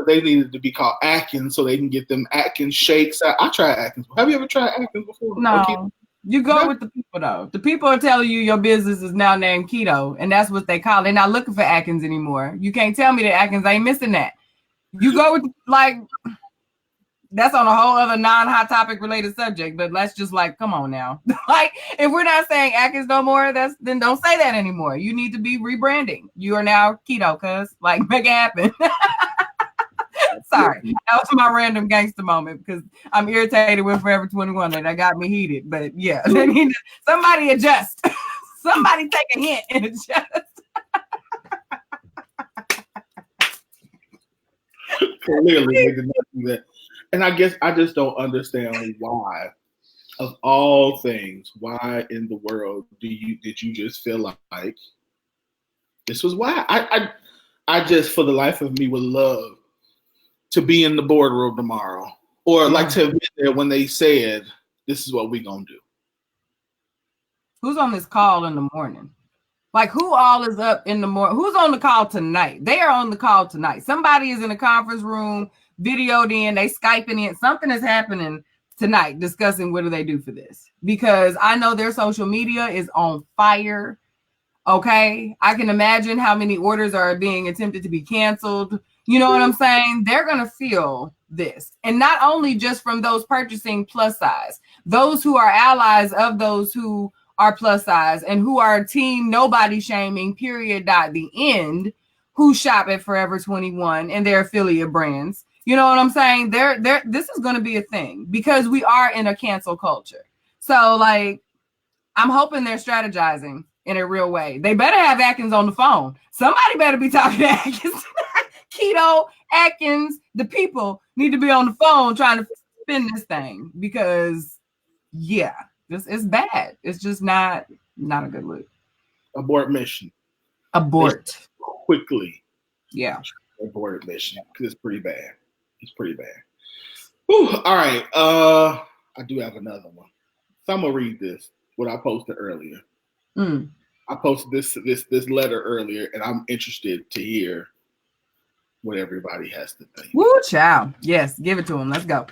C: They needed to be called Atkins so they can get them Atkins shakes. I tried Atkins. Have you ever tried Atkins before?
B: No. You go with the people, though. The people are telling you your business is now named keto, and that's what they call it. They're not looking for Atkins anymore. You can't tell me that Atkins ain't missing that. You go with, that's on a whole other non-hot topic related subject, but let's just come on now. If we're not saying Atkins no more, then don't say that anymore. You need to be rebranding. You are now keto, cuz. Make it happen. Sorry, that was my random gangster moment because I'm irritated with Forever 21 and that got me heated. But yeah, somebody adjust. Somebody take a hint and adjust.
C: Clearly, they did not do that. And I guess I just don't understand why, of all things, why in the world did you just feel like this was why? I just, for the life of me, would love to be in the boardroom tomorrow, or to be there when they said, "This is what we gonna do."
B: Who's on this call in the morning? Who all is up in the morning? Who's on the call tonight? They are on the call tonight. Somebody is in a conference room, videoed in, they Skyping in. Something is happening tonight discussing what do they do for this. Because I know their social media is on fire. Okay. I can imagine how many orders are being attempted to be canceled. You know what I'm saying? They're going to feel this. And not only just from those purchasing plus size, those who are allies of those who are plus size and who are team nobody shaming, period, the end, who shop at Forever 21 and their affiliate brands. You know what I'm saying? This is going to be a thing because we are in a cancel culture. So I'm hoping they're strategizing in a real way. They better have Atkins on the phone. Somebody better be talking to Atkins. Keto, Atkins, the people need to be on the phone trying to spin this thing because, yeah, It's bad. It's just not a good look.
C: Abort mission.
B: Abort.
C: Quickly.
B: Yeah.
C: Abort mission because it's pretty bad. It's pretty bad. Whew, all right. I do have another one. So I'm gonna read this. What I posted earlier. I posted this letter earlier, and I'm interested to hear what everybody has to think.
B: Woo, child. Yes, give it to him. Let's go.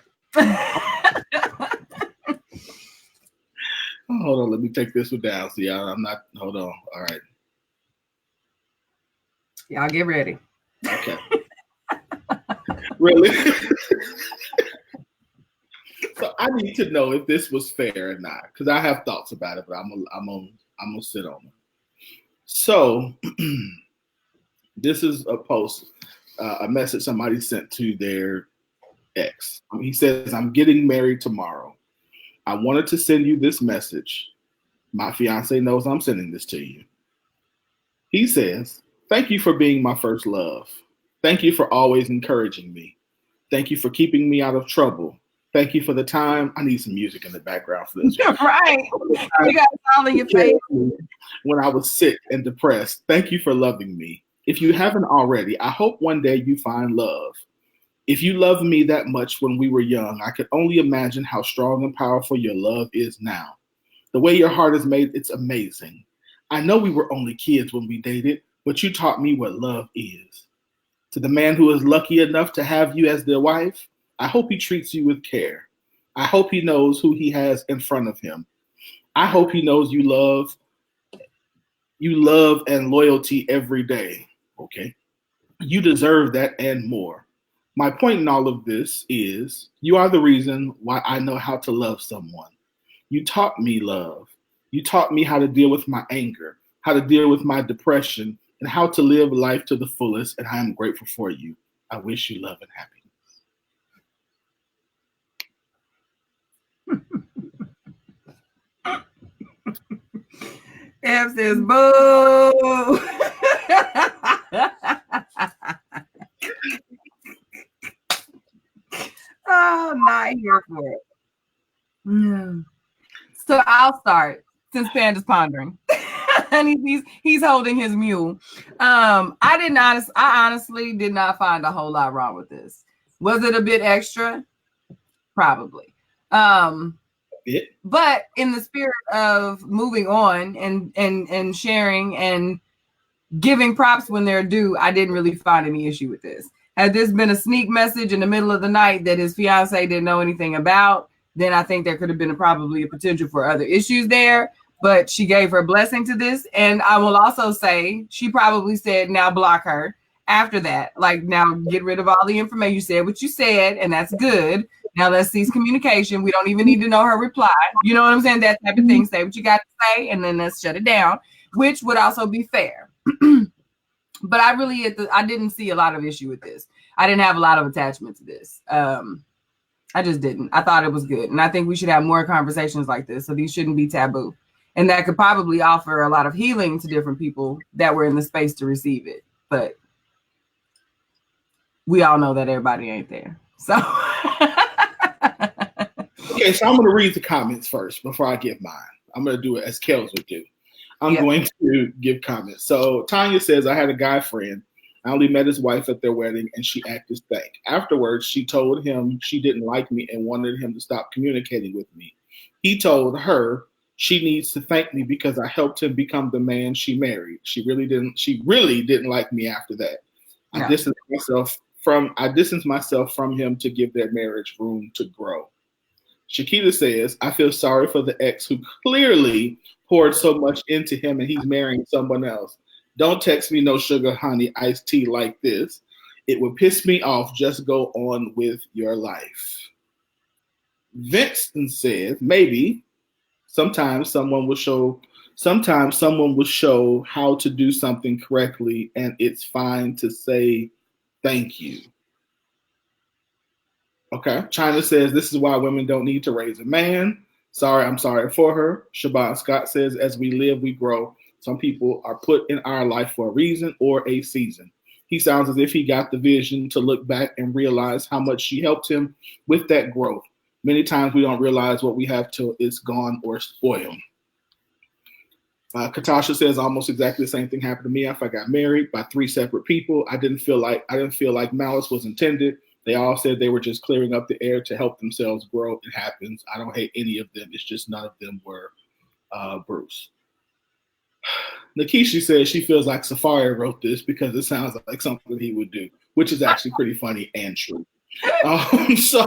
C: Hold on, let me take this one down. See, I'm not. Hold on. All right.
B: Y'all get ready.
C: Okay. Really? So I need to know if this was fair or not, because I have thoughts about it, but I'm gonna sit on it. So this is a post, a message somebody sent to their ex. He says, "I'm getting married tomorrow. I wanted to send you this message. My fiance knows I'm sending this to you." He says, "Thank you for being my first love. Thank you for always encouraging me. Thank you for keeping me out of trouble. Thank you for the time." I need some music in the background for this.
B: Right. You got it all in your face.
C: When I was sick and depressed. Thank you for loving me. If you haven't already, I hope one day you find love. If you loved me that much when we were young, I could only imagine how strong and powerful your love is now. The way your heart is made, it's amazing. I know we were only kids when we dated, but you taught me what love is. To the man who is lucky enough to have you as their wife, I hope he treats you with care. I hope he knows who he has in front of him. I hope he knows you love and loyalty every day. Okay. You deserve that and more. My point in all of this is you are the reason why I know how to love someone. You taught me love. You taught me how to deal with my anger, how to deal with my depression, and how to live life to the fullest, and I am grateful for you. I wish you love and happiness.
B: F says, boo. Oh, not here for it. No. So I'll start since Panda's pondering. And he's holding his mule. I honestly did not find a whole lot wrong with this. Was it a bit extra? Probably. But in the spirit of moving on and sharing and giving props when they're due, I didn't really find any issue with this. Had this been a sneak message in the middle of the night that his fiance didn't know anything about, then I think there could have been probably a potential for other issues there. But she gave her blessing to this. And I will also say she probably said, now block her after that. Like, now get rid of all the information. You said what you said, and that's good. Now let's cease communication. We don't even need to know her reply. You know what I'm saying? That type of thing. Say what you got to say, and then let's shut it down, which would also be fair. But I didn't see a lot of issue with this. I didn't have a lot of attachment to this. I just didn't. I thought it was good. And I think we should have more conversations like this. So these shouldn't be taboo. And that could probably offer a lot of healing to different people that were in the space to receive it. But we all know that everybody ain't there. So.
C: Okay, so I'm going to read the comments first before I give mine. I'm going to do it as Kels would do. I'm going to give comments. So Tanya says, I had a guy friend. I only met his wife at their wedding, and she acted stank. Afterwards, she told him she didn't like me and wanted him to stop communicating with me. He told her she needs to thank me because I helped him become the man she married. She really didn't like me after that. I distanced myself from him to give their marriage room to grow. Shakita says, I feel sorry for the ex who clearly poured so much into him and he's marrying someone else. Don't text me no sugar, honey, iced tea like this. It would piss me off. Just go on with your life. Vincent says, maybe sometimes someone will show how to do something correctly, and it's fine to say thank you. Okay. China says, this is why women don't need to raise a man. I'm sorry for her. Shabbat Scott says, as we live, we grow. Some people are put in our life for a reason or a season. He sounds as if he got the vision to look back and realize how much she helped him with that growth. Many times we don't realize what we have till it's gone or spoiled. Katasha says almost exactly the same thing happened to me after I got married by 3 separate people. I didn't feel like malice was intended. They all said they were just clearing up the air to help themselves grow. It happens. I don't hate any of them. It's just none of them were Bruce. Nikisha says she feels like Safari wrote this because it sounds like something he would do, which is actually pretty funny and true. So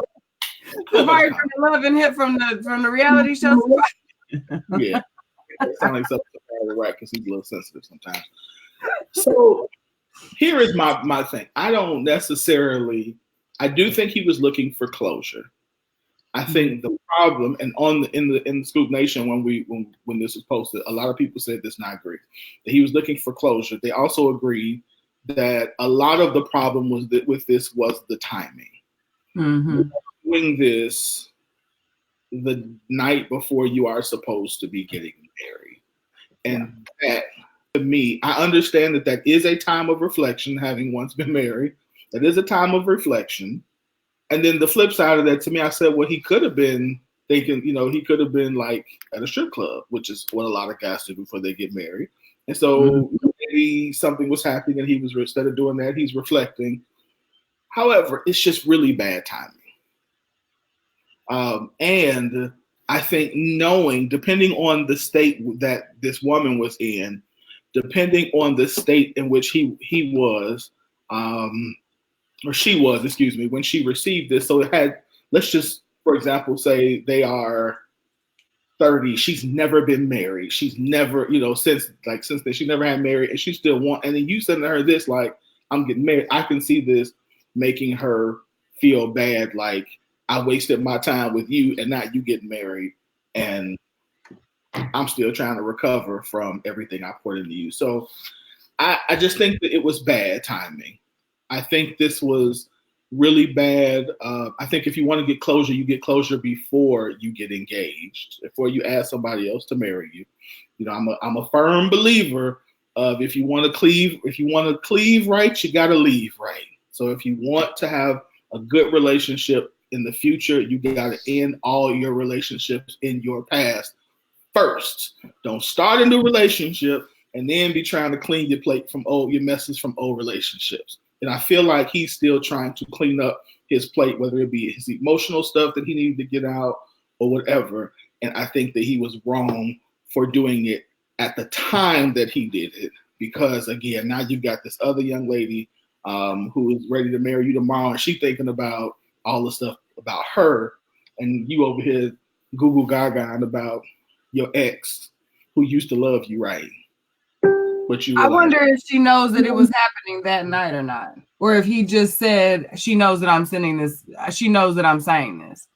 B: Safari from the Love and Hip from the reality show.
C: Yeah, it sounds like something Safari would write because he's a little sensitive sometimes. So here is my thing. I do think he was looking for closure. I think the problem, and in the Scoop Nation when this was posted, a lot of people said this, and I agree, that he was looking for closure. They also agreed that a lot of the problem was that with this was the timing.
B: Mm-hmm.
C: Doing this the night before you are supposed to be getting married, and that, to me, I understand that is a time of reflection. Having once been married, that is a time of reflection. And then the flip side of that, to me, I said, well, he could have been thinking, he could have been like at a strip club, which is what a lot of guys do before they get married. And so maybe something was happening and instead of doing that, he's reflecting. However, it's just really bad timing. And I think knowing, depending on the state that this woman was in, depending on the state in which he was, or she was, excuse me, when she received this. So it had, let's just, for example, say they are 30. She's never been married. She's never, since then, she never had married, and she still and then you sending her this, like, I'm getting married. I can see this making her feel bad, like, I wasted my time with you and not you getting married, and I'm still trying to recover from everything I poured into you. So I just think that it was bad timing. I think this was really bad. I think if you want to get closure, you get closure before you get engaged, before you ask somebody else to marry you. I'm a firm believer of if you want to cleave right, you got to leave right. So if you want to have a good relationship in the future, you got to end all your relationships in your past first. Don't start a new relationship and then be trying to clean your plate from your messes from old relationships. And I feel like he's still trying to clean up his plate, whether it be his emotional stuff that he needed to get out or whatever. And I think that he was wrong for doing it at the time that he did it. Because, again, now you've got this other young lady who is ready to marry you tomorrow, and she's thinking about all the stuff about her, and you over here Google Gaga about your ex who used to love you, right? But I
B: wonder if she knows that it was happening that night or not. Or if he just said, she knows that I'm sending this. She knows that I'm saying this.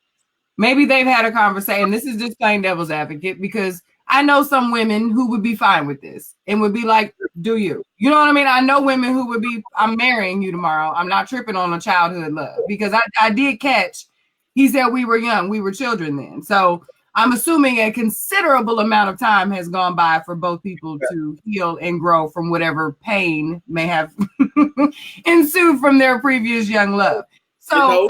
B: Maybe they've had a conversation. This is just playing devil's advocate, because I know some women who would be fine with this and would be like, do you? You know what I mean? I know women who would be, I'm marrying you tomorrow. I'm not tripping on a childhood love, because I did catch, he said we were young. We were children then. So I'm assuming a considerable amount of time has gone by for both people to heal and grow from whatever pain may have ensued from their previous young love. So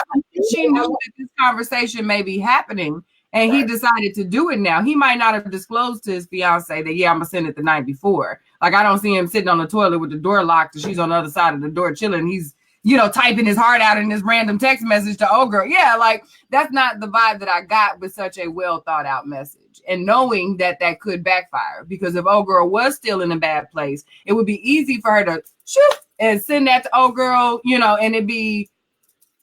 B: she knew that this conversation may be happening, and he decided to do it now. He might not have disclosed to his fiance that, I'm going to send it the night before. Like, I don't see him sitting on the toilet with the door locked and she's on the other side of the door chilling. He's, typing his heart out in this random text message to old girl. Yeah, like, that's not the vibe that I got with such a well thought out message. And knowing that could backfire, because if old girl was still in a bad place, it would be easy for her to shoot and send that to old girl, and it'd be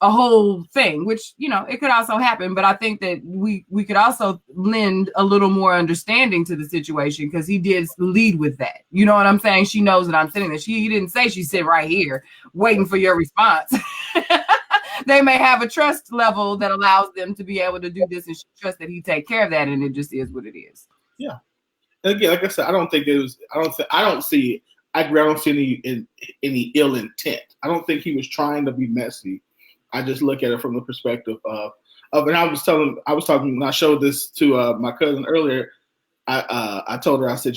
B: a whole thing, which, it could also happen. But I think that we could also lend a little more understanding to the situation, because he did lead with that. You know what I'm saying? She knows that I'm sitting there. He didn't say she's sitting right here waiting for your response. They may have a trust level that allows them to be able to do this, and she trusts that he take care of that, and it just is what it is.
C: Yeah. And again, like I said, I don't see any ill intent. I don't think he was trying to be messy. I just look at it from the perspective of, and I was talking when I showed this to my cousin earlier. I told her, I said,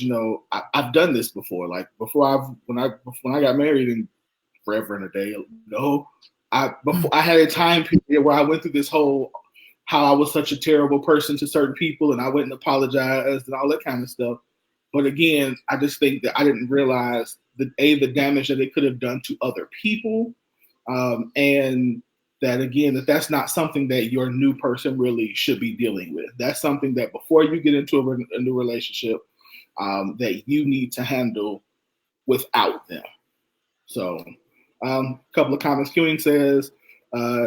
C: I've done this before. Like when I got married in Forever and a Day, I had a time period where I went through this whole how I was such a terrible person to certain people and I went and apologized and all that kind of stuff. But again, I just think that I didn't realize the damage that it could have done to other people, and that again, that's not something that your new person really should be dealing with. That's something that before you get into a new relationship, that you need to handle without them. So, a couple of comments. Queuing says,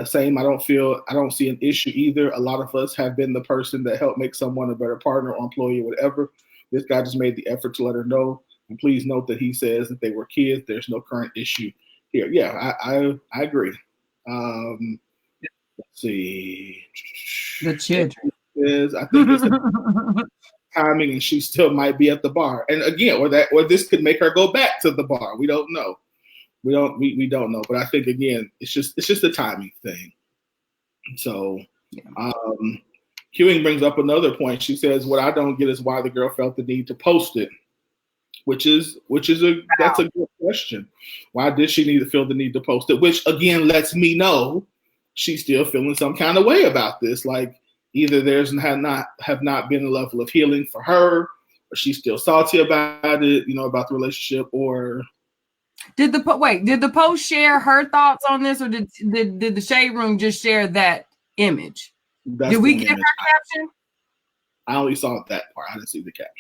C: same. I don't see an issue either. A lot of us have been the person that helped make someone a better partner or employee or whatever. This guy just made the effort to let her know. And please note that he says that they were kids. There's no current issue here. Yeah, I agree. Let's see.
B: The children.
C: I think it's timing, and she still might be at the bar. And again, or this could make her go back to the bar. We don't know. We don't know. But I think again, it's just a timing thing. So, Hewing brings up another point. She says, "What I don't get is why the girl felt the need to post it," which is that's a good question. Why did she need to feel the need to post it? Which again lets me know she's still feeling some kind of way about this. Like either there's have not been a level of healing for her, or she's still salty about it, about the relationship, or.
B: Did the post share her thoughts on this, or did the Shade Room just share that image? Did we get her caption?
C: I only saw that part. I didn't see the caption.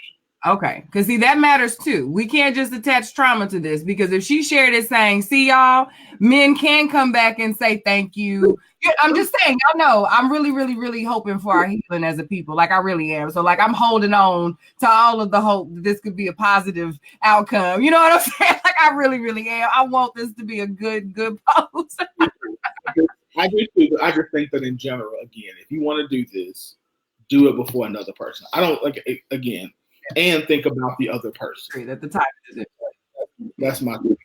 B: Okay, because see, that matters too. We can't just attach trauma to this, because if she shared it saying, "See y'all," men can come back and say thank you. I'm just saying, y'all know, I'm really, really, really hoping for our healing as a people. Like I really am. So like I'm holding on to all of the hope that this could be a positive outcome. You know what I'm saying? Like I really, really am. I want this to be a good post.
C: I do too. I just think that in general, again, if you want to do this, do it before another person. I don't again, and think about the other person.
B: At the time,
C: that's my thing.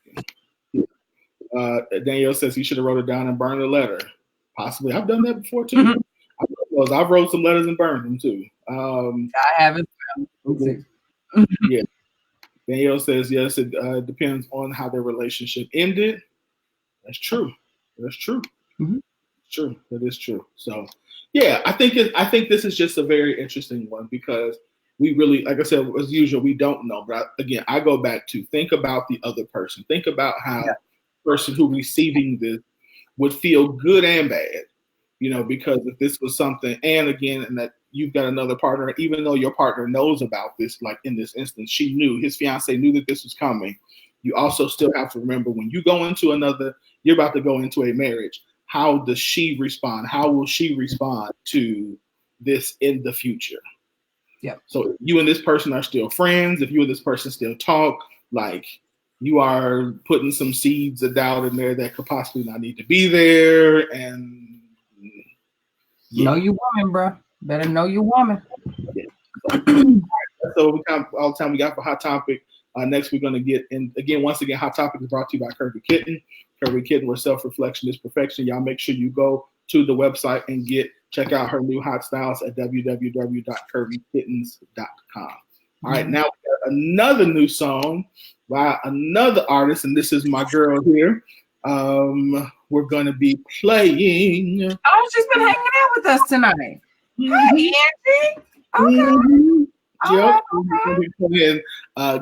C: Danielle says he should have wrote it down and burned the letter. Possibly, I've done that before too. Mm-hmm. I've wrote some letters and burned them too.
B: I haven't.
C: Yeah. Danielle says yes. It depends on how their relationship ended. That's true. Mm-hmm. True. That is true. So, yeah, I think this is just a very interesting one because we really, like I said, as usual, we don't know. But again, I go back to think about the other person. Think about how the person who receiving this would feel good and bad, because if this was something, and again, and that you've got another partner, even though your partner knows about this, like in this instance, his fiance knew that this was coming. You also still have to remember when you go into you're about to go into a marriage. How does she respond? How will she respond to this in the future?
B: Yeah.
C: So you and this person are still friends. If you and this person still talk, like you are putting some seeds of doubt in there that could possibly not need to be there. And
B: know you woman, bro. Better know you woman.
C: Yeah. So we got all the time we got for Hot Topic. Next, we're going to get in again. Once again, Hot Topic is brought to you by Kirby Kitten. Kirby Kitten, where self-reflection is perfection. Y'all make sure you go to the website and check out her new hot styles at www.kirbykittens.com. All right, now we got another new song by another artist, and this is my girl here. We're going to be playing.
B: Oh, she's been hanging out with us tonight. Mm-hmm. Hi, Angie. Okay.
C: Mm-hmm. Yep, we're playing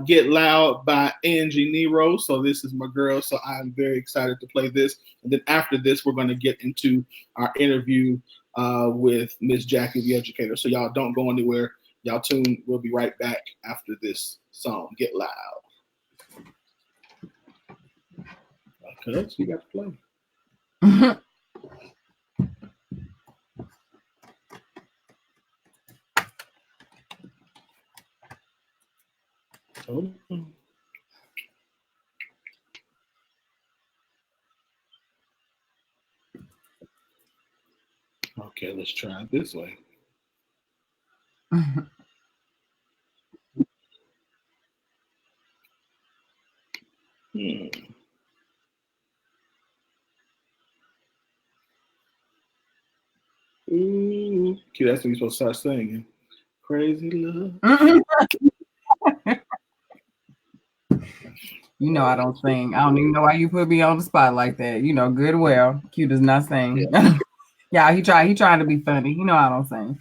C: Get Loud by Angie Nero. So this is my girl. So I'm very excited to play this. And then after this, we're going to get into our interview with Miss Jackie, the educator. So y'all don't go anywhere. Y'all tune. We'll be right back after this song, Get Loud. Okay, so you got to play.
B: Mm-hmm.
C: Oh. Okay, let's try it this way. Ooh, okay, that's when you're supposed to start singing. Crazy love.
B: You know I don't sing. I don't even know why you put me on the spot like that. You know good well. Q does not sing. Yeah. Yeah, he trying to be funny. You know I don't sing.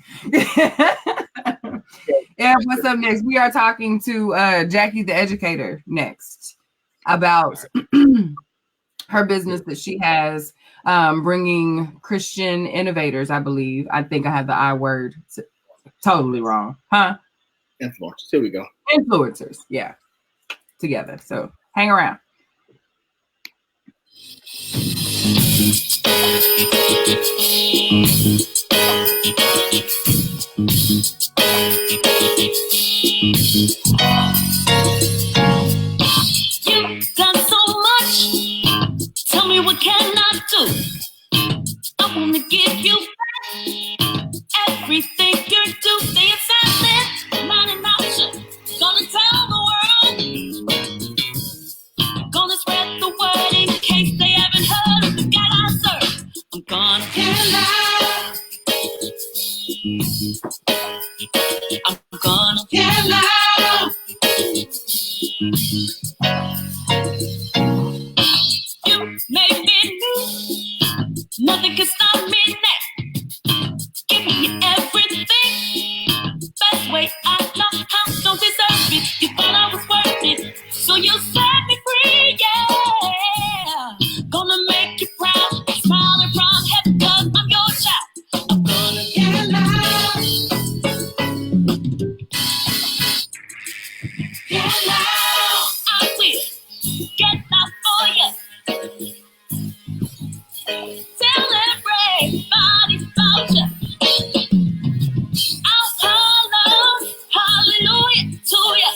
B: And what's up next? We are talking to Jackie the Educator next about her business that she has, bringing Christian innovators, I believe. I think I have the I word totally wrong. Huh?
C: Influencers. Here we go.
B: Influencers. Yeah. Together. So hang around.
A: You've done so much. Tell me, what can I do? I wanna give you back everything you do. Say it's something, not an option. Gonna tell the world. Gonna spread the word in case they haven't heard of the God I serve. I'm gonna get loud. I'm gonna get loud. You made me new. Nothing can stop me now. Give me everything. Best way I know how. Don't deserve it. You thought I was worth it. So you set me free, yeah. Gonna make you proud. Smiling from heaven, 'cause I'm your child. I'm gonna get loud. Get loud. I will get loud for you. Tell everybody about you. I'll holler hallelujah to you.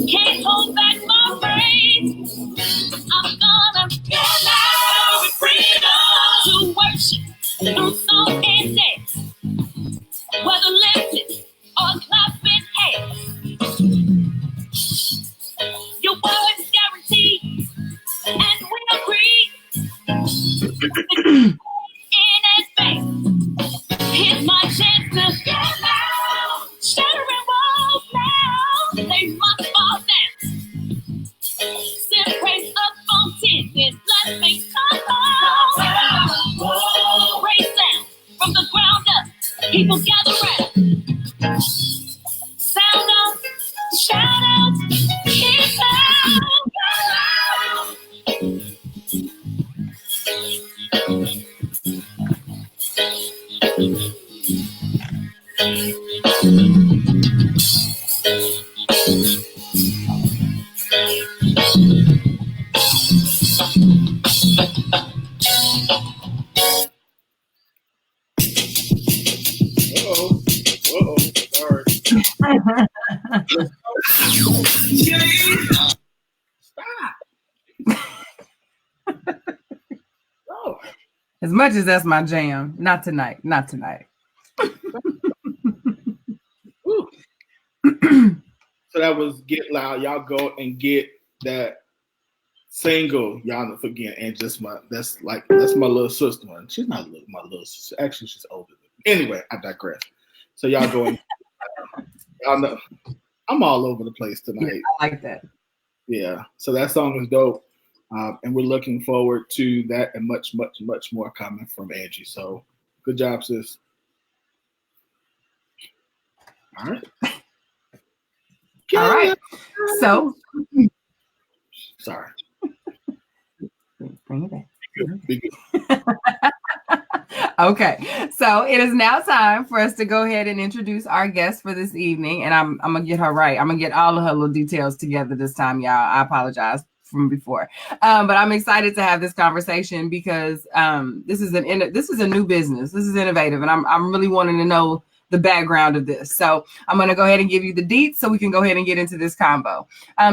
A: Can't hold back my praise. I'm gonna get loud with freedom to worship through song and dance. Whether lifted or clapping hands, your word is guaranteed, and we agree. In advance, here's my chance to get loud. Shattering walls now, they must fall down. Send praise up on 10, then let me come home. Praise down from the ground up, people gather round. Sound out, shout out, keep loud.
C: Uh-oh. Sorry. Stop. Oh.
B: As much as that's my jam, not tonight. Not tonight.
C: So that was Get Loud. Y'all go and get that single. Y'all don't forget. And just that's my little sister one. She's not my little sister. Actually, she's older than me. Anyway, I digress. So y'all go and y'all know I'm all over the place tonight.
B: Yeah, I like that.
C: Yeah. So that song is dope. And we're looking forward to that and much, much, much more coming from Angie. So good job, sis. All right.
B: All right. So,
C: sorry.
B: Bring it back. Okay, so it is now time for us to go ahead and introduce our guest for this evening, and I'm gonna get her right. I'm gonna get all of her little details together this time, y'all. I apologize from before, but I'm excited to have this conversation because this is a new business. This is innovative, and I'm really wanting to know the background of this. So I'm going to go ahead and give you the deets so we can go ahead and get into this combo.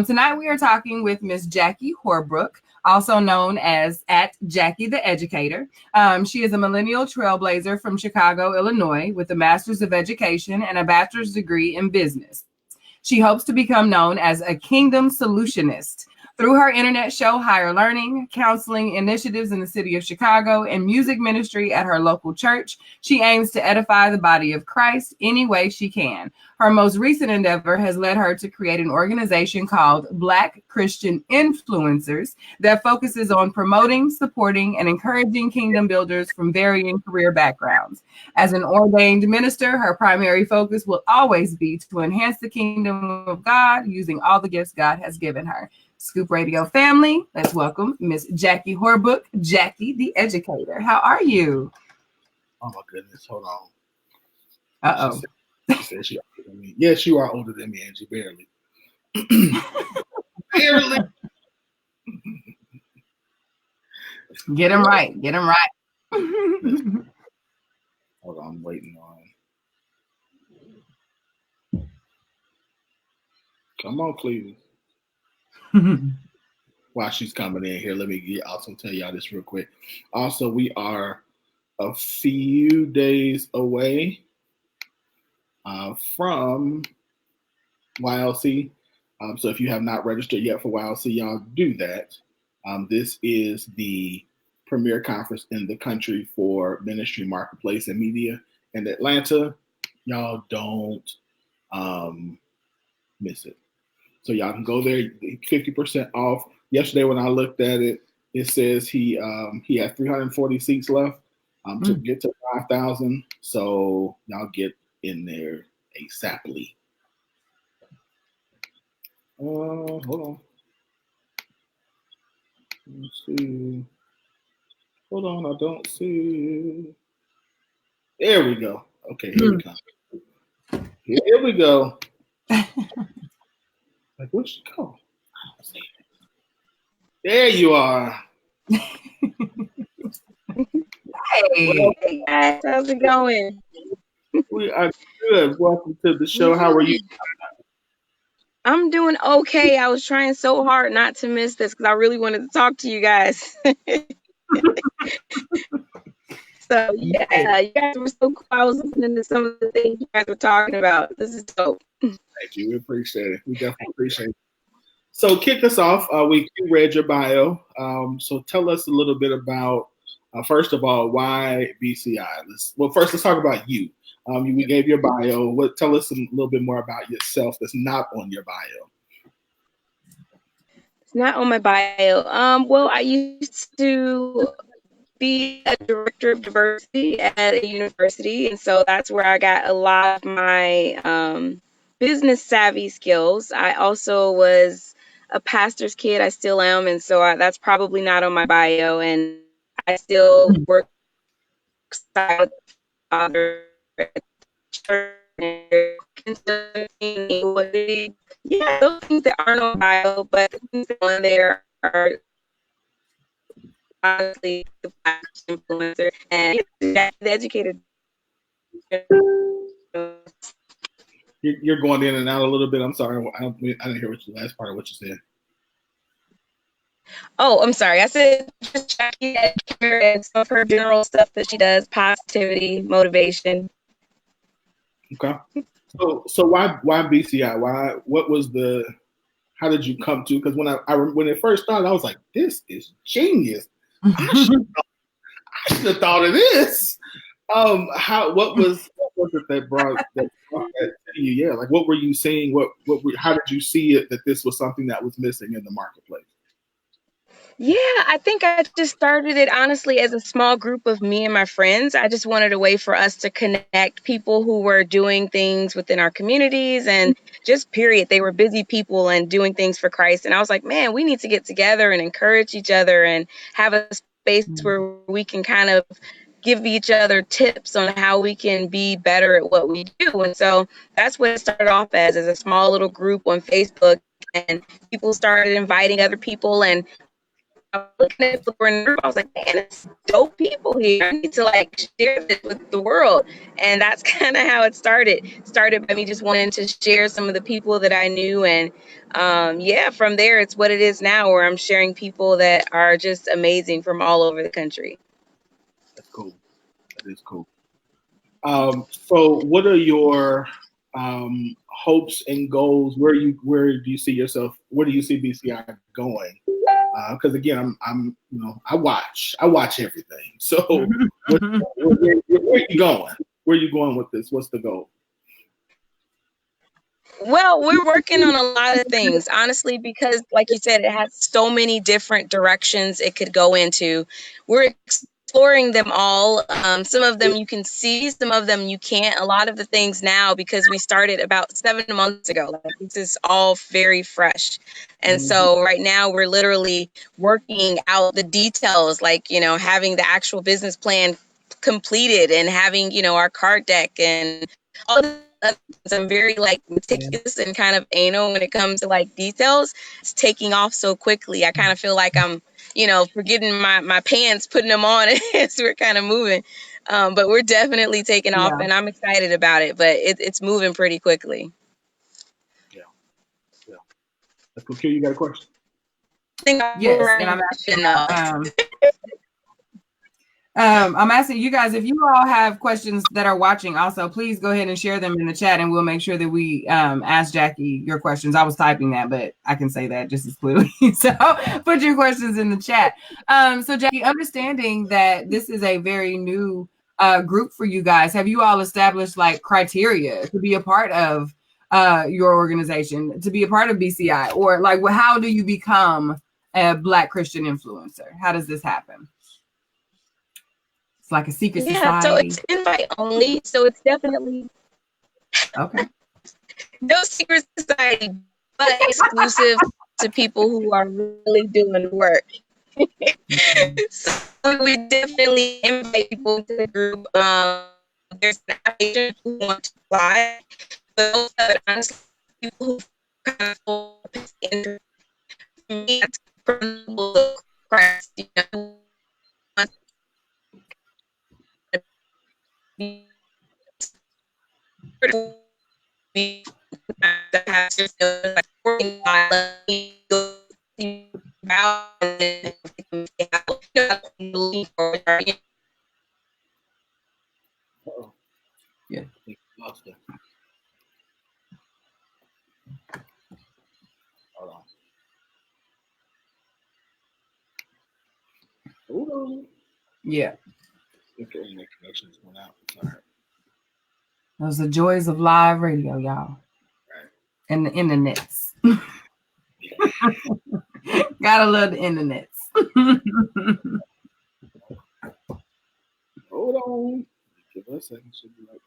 B: Tonight we are talking with Miss Jackie Horbrook, also known as @Jackie the Educator. She is a millennial trailblazer from Chicago, Illinois, with a Master's of Education and a bachelor's degree in business. She hopes to become known as a kingdom solutionist Through her internet show, Higher Learning, counseling initiatives in the city of Chicago, and music ministry at her local church, she aims to edify the body of Christ any way she can. Her most recent endeavor has led her to create an organization called Black Christian Influencers that focuses on promoting, supporting, and encouraging kingdom builders from varying career backgrounds. As an ordained minister, her primary focus will always be to enhance the kingdom of God using all the gifts God has given her. Scoop Radio family, let's welcome Miss Jackie Horbook, Jackie the Educator. How are you?
C: Oh my goodness, hold on.
B: Uh-oh.
C: She said she's older than me. Yes, you are older than me, Angie, barely. Barely.
B: Get him right. Get him right.
C: Hold on, I'm waiting on. Come on, please. While she's coming in here, let me also tell y'all this real quick. Also, we are a few days away from YLC. So if you have not registered yet for YLC, y'all do that. This is the premier conference in the country for ministry, marketplace, and media in Atlanta. Y'all don't miss it. So y'all can go there, 50% off. Yesterday when I looked at it, it says he had 340 seats left to get to 5,000. So y'all get in there ASAPly. Hold on. Let's see. Hold on, I don't see. There we go. Okay, here we go. Here we go. Like, where'd she go? I don't see it. There you are.
D: Hey guys, how's it going?
C: We are good. Welcome to the show. How are you?
D: I'm doing okay. I was trying so hard not to miss this because I really wanted to talk to you guys. So yeah, you guys were so cool. I was listening to some of the things you guys were talking about. This is dope.
C: Thank you. We appreciate it. We definitely appreciate it. So kick us off. We read your bio. So tell us a little bit about, first of all, why BCI? Let's talk about you. We gave your bio. Tell us a little bit more about yourself that's not on your bio.
D: It's not on my bio. Well, I used to be a director of diversity at a university, and so that's where I got a lot of my business savvy skills. I also was a pastor's kid. I still am, and so that's probably not on my bio. And I still work side with father at church. Yeah, those things that aren't on bio, but the things that are on there are honestly the influencer and the educator.
C: You're going in and out a little bit. I'm sorry. I didn't hear the last part of what you said.
D: Oh, I'm sorry. I said just Jackie Educator and some of her general stuff that she does, positivity, motivation.
C: Okay. So why BCI? How did you come to? Because when it first started, I was like, this is genius. I should have thought of this. What was it that brought that to you? Yeah, like what were you seeing? How did you see it that this was something that was missing in the marketplace?
D: Yeah, I think I just started it honestly as a small group of me and my friends. I just wanted a way for us to connect people who were doing things within our communities and just period. They were busy people and doing things for Christ. And I was like, man, we need to get together and encourage each other and have a space where we can kind of give each other tips on how we can be better at what we do. And so that's what it started off as a small little group on Facebook. And people started inviting other people, and I was looking at it, I was like, man, it's dope people here. I need to like share this with the world. And that's kind of how it started. It started by me just wanting to share some of the people that I knew. And yeah, from there, it's what it is now, where I'm sharing people that are just amazing from all over the country.
C: That's cool. That is cool. So what are your hopes and goals? Where do you see yourself? Where do you see BCI going? Because again, I watch everything. So where are you going? Where are you going with this? What's the goal?
D: Well, we're working on a lot of things, honestly, because like you said, it has so many different directions it could go into. We're exploring them all. Some of them you can see, some of them you can't. A lot of the things now, because we started about 7 months ago, like this is all very fresh. And so right now we're literally working out the details, like, having the actual business plan completed and having, our card deck and all the I'm very meticulous and kind of anal when it comes to details. It's taking off so quickly. I kind of feel like I'm, forgetting my pants, putting them on as we're kind of moving. But we're definitely taking off, and I'm excited about it. But it's moving pretty quickly.
C: Yeah. Let's go. You got a question?
B: Yes, and I'm asking you guys, if you all have questions that are watching also, please go ahead and share them in the chat and we'll make sure that we ask Jackie your questions. I was typing that, but I can say that just as clearly. So put your questions in the chat. So Jackie, understanding that this is a very new group for you guys, have you all established criteria to be a part of your organization, to be a part of BCI? Or how do you become a Black Christian influencer? How does this happen? It's like a secret society.
D: So it's invite only. So it's definitely
B: okay.
D: No secret society, but exclusive to people who are really doing work. So we definitely invite people to the group. There's an application who want to apply, but also honestly, people who kind of interest me as principle of Christ,
B: Yeah.
C: Hold on. Hold on.
B: Yeah.
C: Okay, internet connections went out. All right.
B: Those are the joys of live radio, y'all.
C: Right.
B: And the internets. Gotta love the internets.
C: Hold on. Give us a second. Should be right back.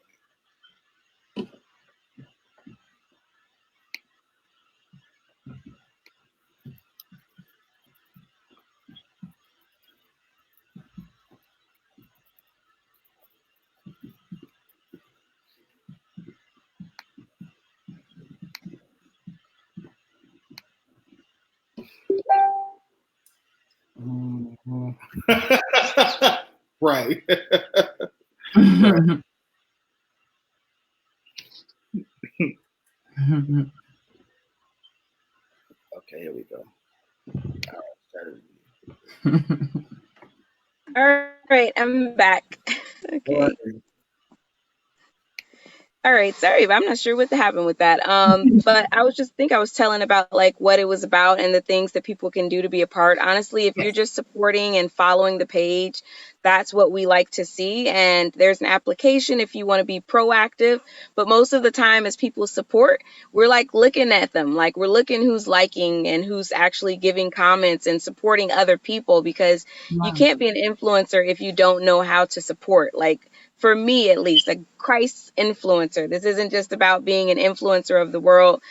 C: Right. Okay, here we go.
D: All right, I'm back. Okay. All right, sorry, but I'm not sure what happened with that. But I was telling about what it was about and the things that people can do to be a part. Honestly, if you're just supporting and following the page, that's what we like to see. And there's an application if you want to be proactive. But most of the time, as people support, we're looking at them, we're looking who's liking and who's actually giving comments and supporting other people, because you can't be an influencer if you don't know how to support. For me, at least, Christ's influencer. This isn't just about being an influencer of the world,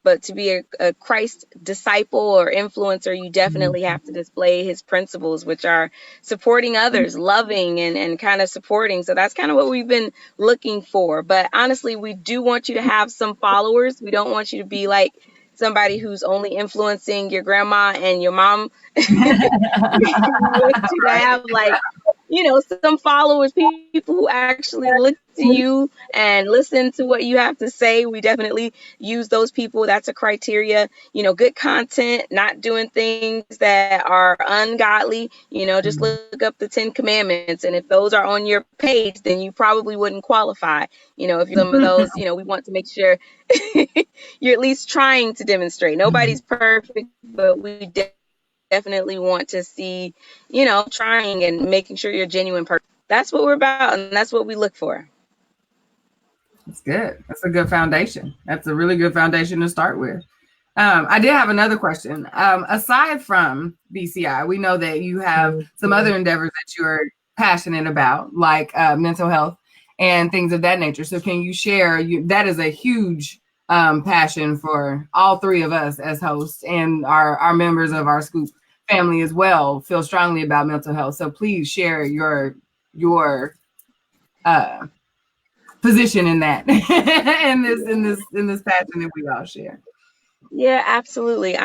D: but to be a Christ disciple or influencer, you definitely have to display his principles, which are supporting others, loving and kind of supporting. So that's kind of what we've been looking for. But honestly, we do want you to have some followers. We don't want you to be somebody who's only influencing your grandma and your mom. We want you to have some followers, people who actually look to you and listen to what you have to say. We definitely use those people. That's a criteria. Good content, not doing things that are ungodly. Just look up the 10 Commandments. And if those are on your page, then you probably wouldn't qualify. If you're some of those, we want to make sure you're at least trying to demonstrate. Nobody's perfect, but we definitely want to see, trying and making sure you're a genuine person. That's what we're about, and that's what we look for.
B: That's good. That's a good foundation. That's a really good foundation to start with. I did have another question. Aside from BCI, we know that you have some other endeavors that you're passionate about, like mental health and things of that nature. So can you share, that is a huge passion for all three of us as hosts, and our members of our Scoop family as well feel strongly about mental health. So please share your position in that, in this passion that we all share.
D: Yeah, absolutely.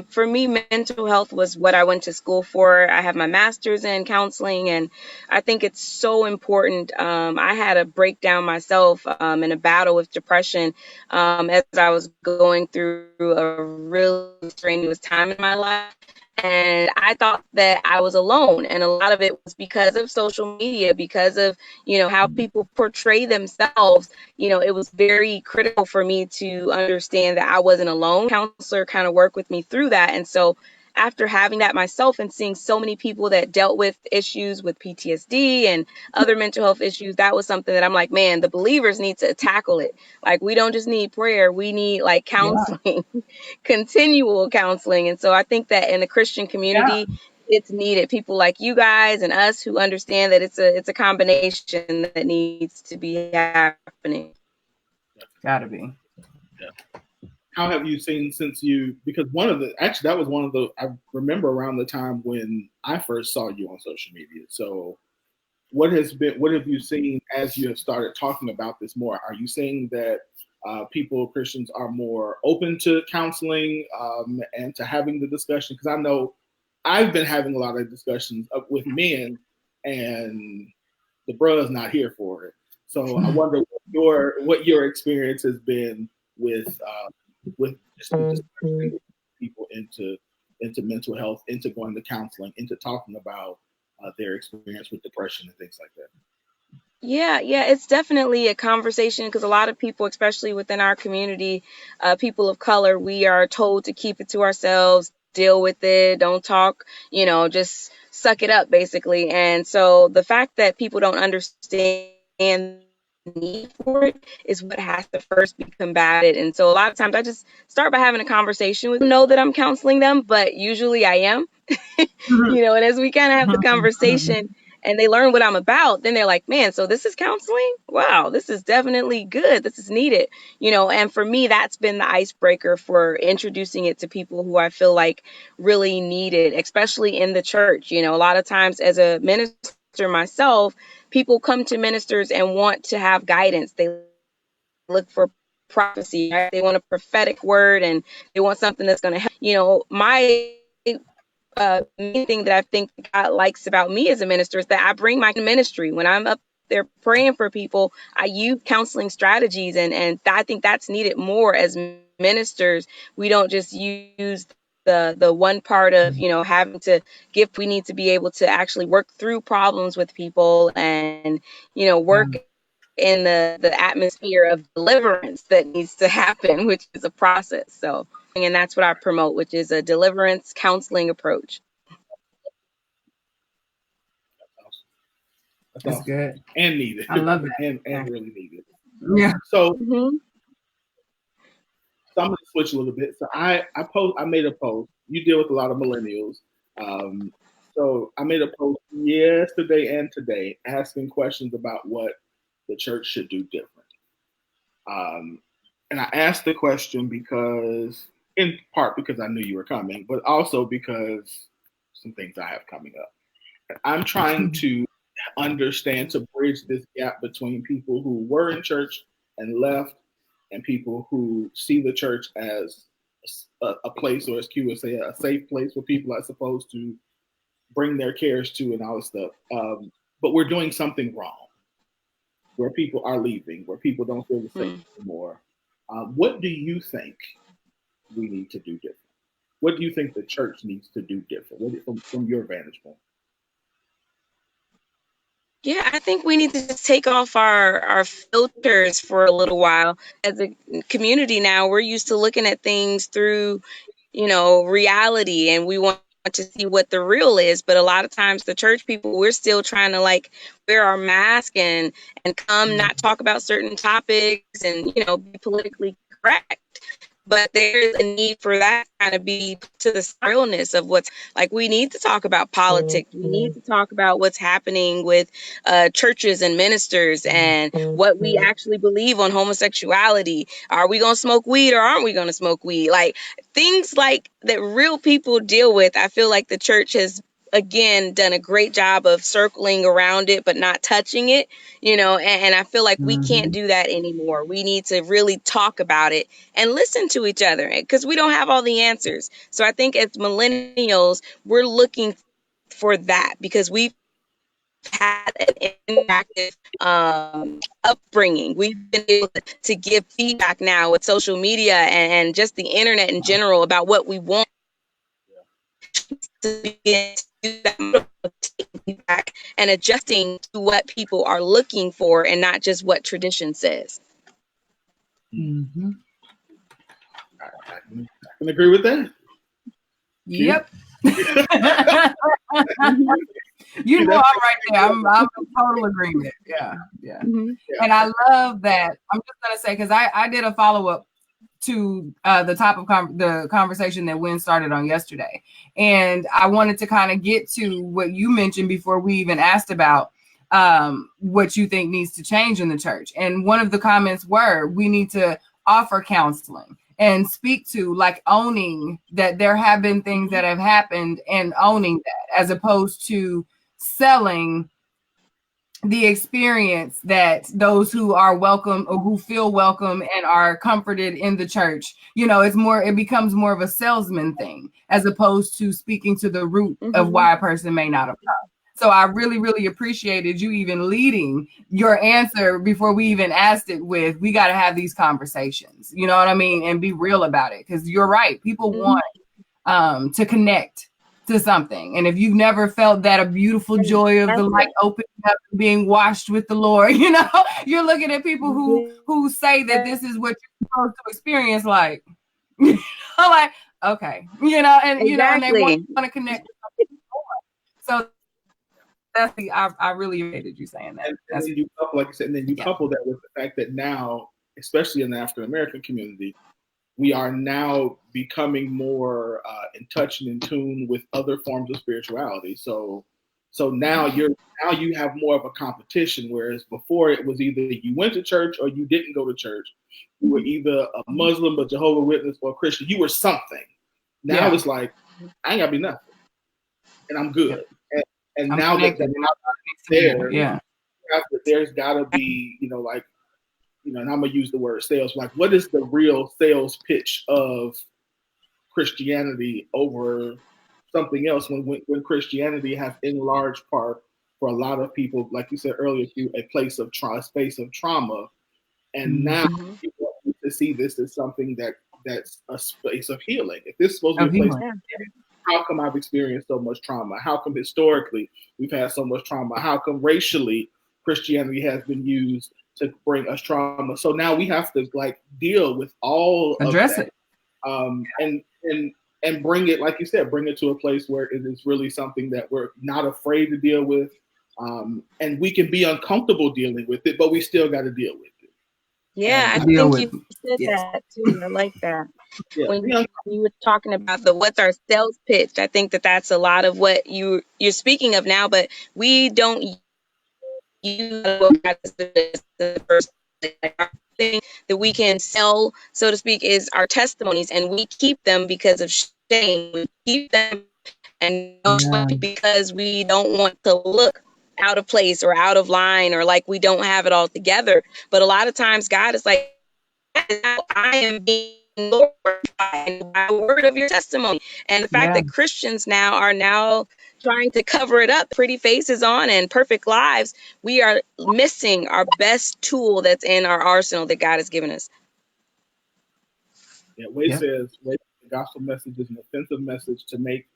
D: For me, mental health was what I went to school for. I have my master's in counseling, and I think it's so important. I had a breakdown myself in a battle with depression as I was going through a really strenuous time in my life. And I thought that I was alone. And a lot of it was because of social media, because of, how people portray themselves. It was very critical for me to understand that I wasn't alone. Counselor kind of worked with me through that. And so after having that myself and seeing so many people that dealt with issues with PTSD and other mental health issues, that was something that I'm like, man, the believers need to tackle it. Like, we don't just need prayer, we need like counseling, continual counseling. And so I think that in the Christian community, it's needed. People like you guys and us who understand that it's a combination that needs to be happening.
B: Gotta be.
C: Yeah. How have you seen because that was one of the, I remember around the time when I first saw you on social media. So what have you seen as you have started talking about this more? Are you seeing that Christians are more open to counseling and to having the discussion? Because I know I've been having a lot of discussions with men, and the bruh's not here for it. So I wonder what your experience has been with just people into mental health, into going to counseling, into talking about their experience with depression and things like that.
D: Yeah, it's definitely a conversation because a lot of people, especially within our community, people of color, we are told to keep it to ourselves, deal with it, don't talk, just suck it up, basically. And so the fact that people don't understand the need for it is what has to first be combated. And so a lot of times I just start by having a conversation with them, know that I'm counseling them, but usually I am, and as we kind of have the conversation, and they learn what I'm about, then they're like, man, so this is counseling? Wow, this is definitely good. This is needed. And for me, that's been the icebreaker for introducing it to people who I feel like really need it, especially in the church. A lot of times as a minister myself, people come to ministers and want to have guidance. They look for prophecy, right? They want a prophetic word, and they want something that's going to help. My main thing that I think God likes about me as a minister is that I bring my ministry. When I'm up there praying for people, I use counseling strategies, and I think that's needed more as ministers. We don't just use the one part of having to give. We need to be able to actually work through problems with people and work in the atmosphere of deliverance that needs to happen, which is a process. So, and that's what I promote, which is a deliverance counseling approach.
C: That's
B: That's
C: awesome.
B: good
C: And needed.
B: I love that.
C: and really needed.
B: Yeah.
C: So, so I'm going to switch a little bit. So I made a post. You deal with a lot of millennials. So I made a post yesterday and today asking questions about what the church should do different. And I asked the question in part because I knew you were coming, but also because some things I have coming up. I'm trying to understand, to bridge this gap between people who were in church and left, and people who see the church as a place, or as Q would say, a safe place for people, I suppose, to bring their cares to and all this stuff. but we're doing something wrong, where people are leaving, where people don't feel the same anymore. What do you think we need to do different? What do you think the church needs to do different from your vantage point?
D: Yeah, I think we need to just take off our filters for a little while. As a community now, we're used to looking at things through, reality, and we want to see what the real is. But a lot of times the church people, we're still trying to like wear our mask and come not talk about certain topics and, be politically correct. But there's a need for that kind of be to the realness of what's like. We need to talk about politics. We need to talk about what's happening with churches and ministers and what we actually believe on homosexuality. Are we going to smoke weed or aren't we going to smoke weed? Like things like that real people deal with. I feel like the church has again done a great job of circling around it but not touching it, and I feel like we can't do that anymore. We need to really talk about it and listen to each other because we don't have all the answers. So I think as millennials, we're looking for that because we've had an interactive upbringing. We've been able to give feedback now with social media and just the internet in general about what we want to begin to do that, feedback and adjusting to what people are looking for and not just what tradition says.
C: I can agree with that.
B: Yep. I'm right there. I'm in total agreement. Yeah. And I love that. I'm just gonna say because I did a follow-up to the top of the conversation that Wynn started on yesterday, and I wanted to kind of get to what you mentioned before we even asked about what you think needs to change in the church. And one of the comments were we need to offer counseling and speak to like owning that there have been things that have happened and owning that, as opposed to selling the experience that those who are welcome or who feel welcome and are comforted in the church, it becomes more of a salesman thing as opposed to speaking to the root of why a person may not have come. So I really, really appreciated you even leading your answer before we even asked it with, we got to have these conversations, you know what I mean? And be real about it. Because you're right. People want to connect to something. And if you've never felt that a beautiful joy of the light opening up and being washed with the Lord, you're looking at people who say that this is what you're supposed to experience, like, like, okay, and and they want to connect with something more. So that's I really hated you saying that.
C: And then you couple, like you said, and then you couple that with the fact that now, especially in the African American community, we are now becoming more in touch and in tune with other forms of spirituality. So now you have more of a competition, whereas before it was either you went to church or you didn't go to church. You were either a Muslim, a Jehovah's Witness, or a Christian. You were something. Now it's like, I ain't gotta be nothing, and I'm good. And now that there, there's gotta be, and I'm gonna use the word sales. Like, what is the real sales pitch of Christianity over something else? When Christianity has, in large part, for a lot of people, like you said earlier, a place of space of trauma, and now people need to see this as something that's a space of healing. If this is supposed to be a place of healing, how come I've experienced so much trauma? How come historically we've had so much trauma? How come racially Christianity has been used to bring us trauma? So now we have to deal with all
B: address
C: of that, and bring it, like you said, bring it to a place where it is really something that we're not afraid to deal with, and we can be uncomfortable dealing with it, but we still got to deal with it.
D: Yeah, I think you said that too. I like that. Yeah. When you were talking about what's our sales pitch, I think that's a lot of what you're speaking of now, but we don't use the first thing that we can sell, so to speak, is our testimonies, and we keep them because of shame. We keep them because we don't want to look out of place or out of line or like we don't have it all together. But a lot of times God is like, I am being glorified by the word of your testimony. And the fact that Christians are now trying to cover it up, pretty faces on and perfect lives, we are missing our best tool that's in our arsenal that God has given us.
C: Yeah, Wade says the gospel message is an offensive message to make,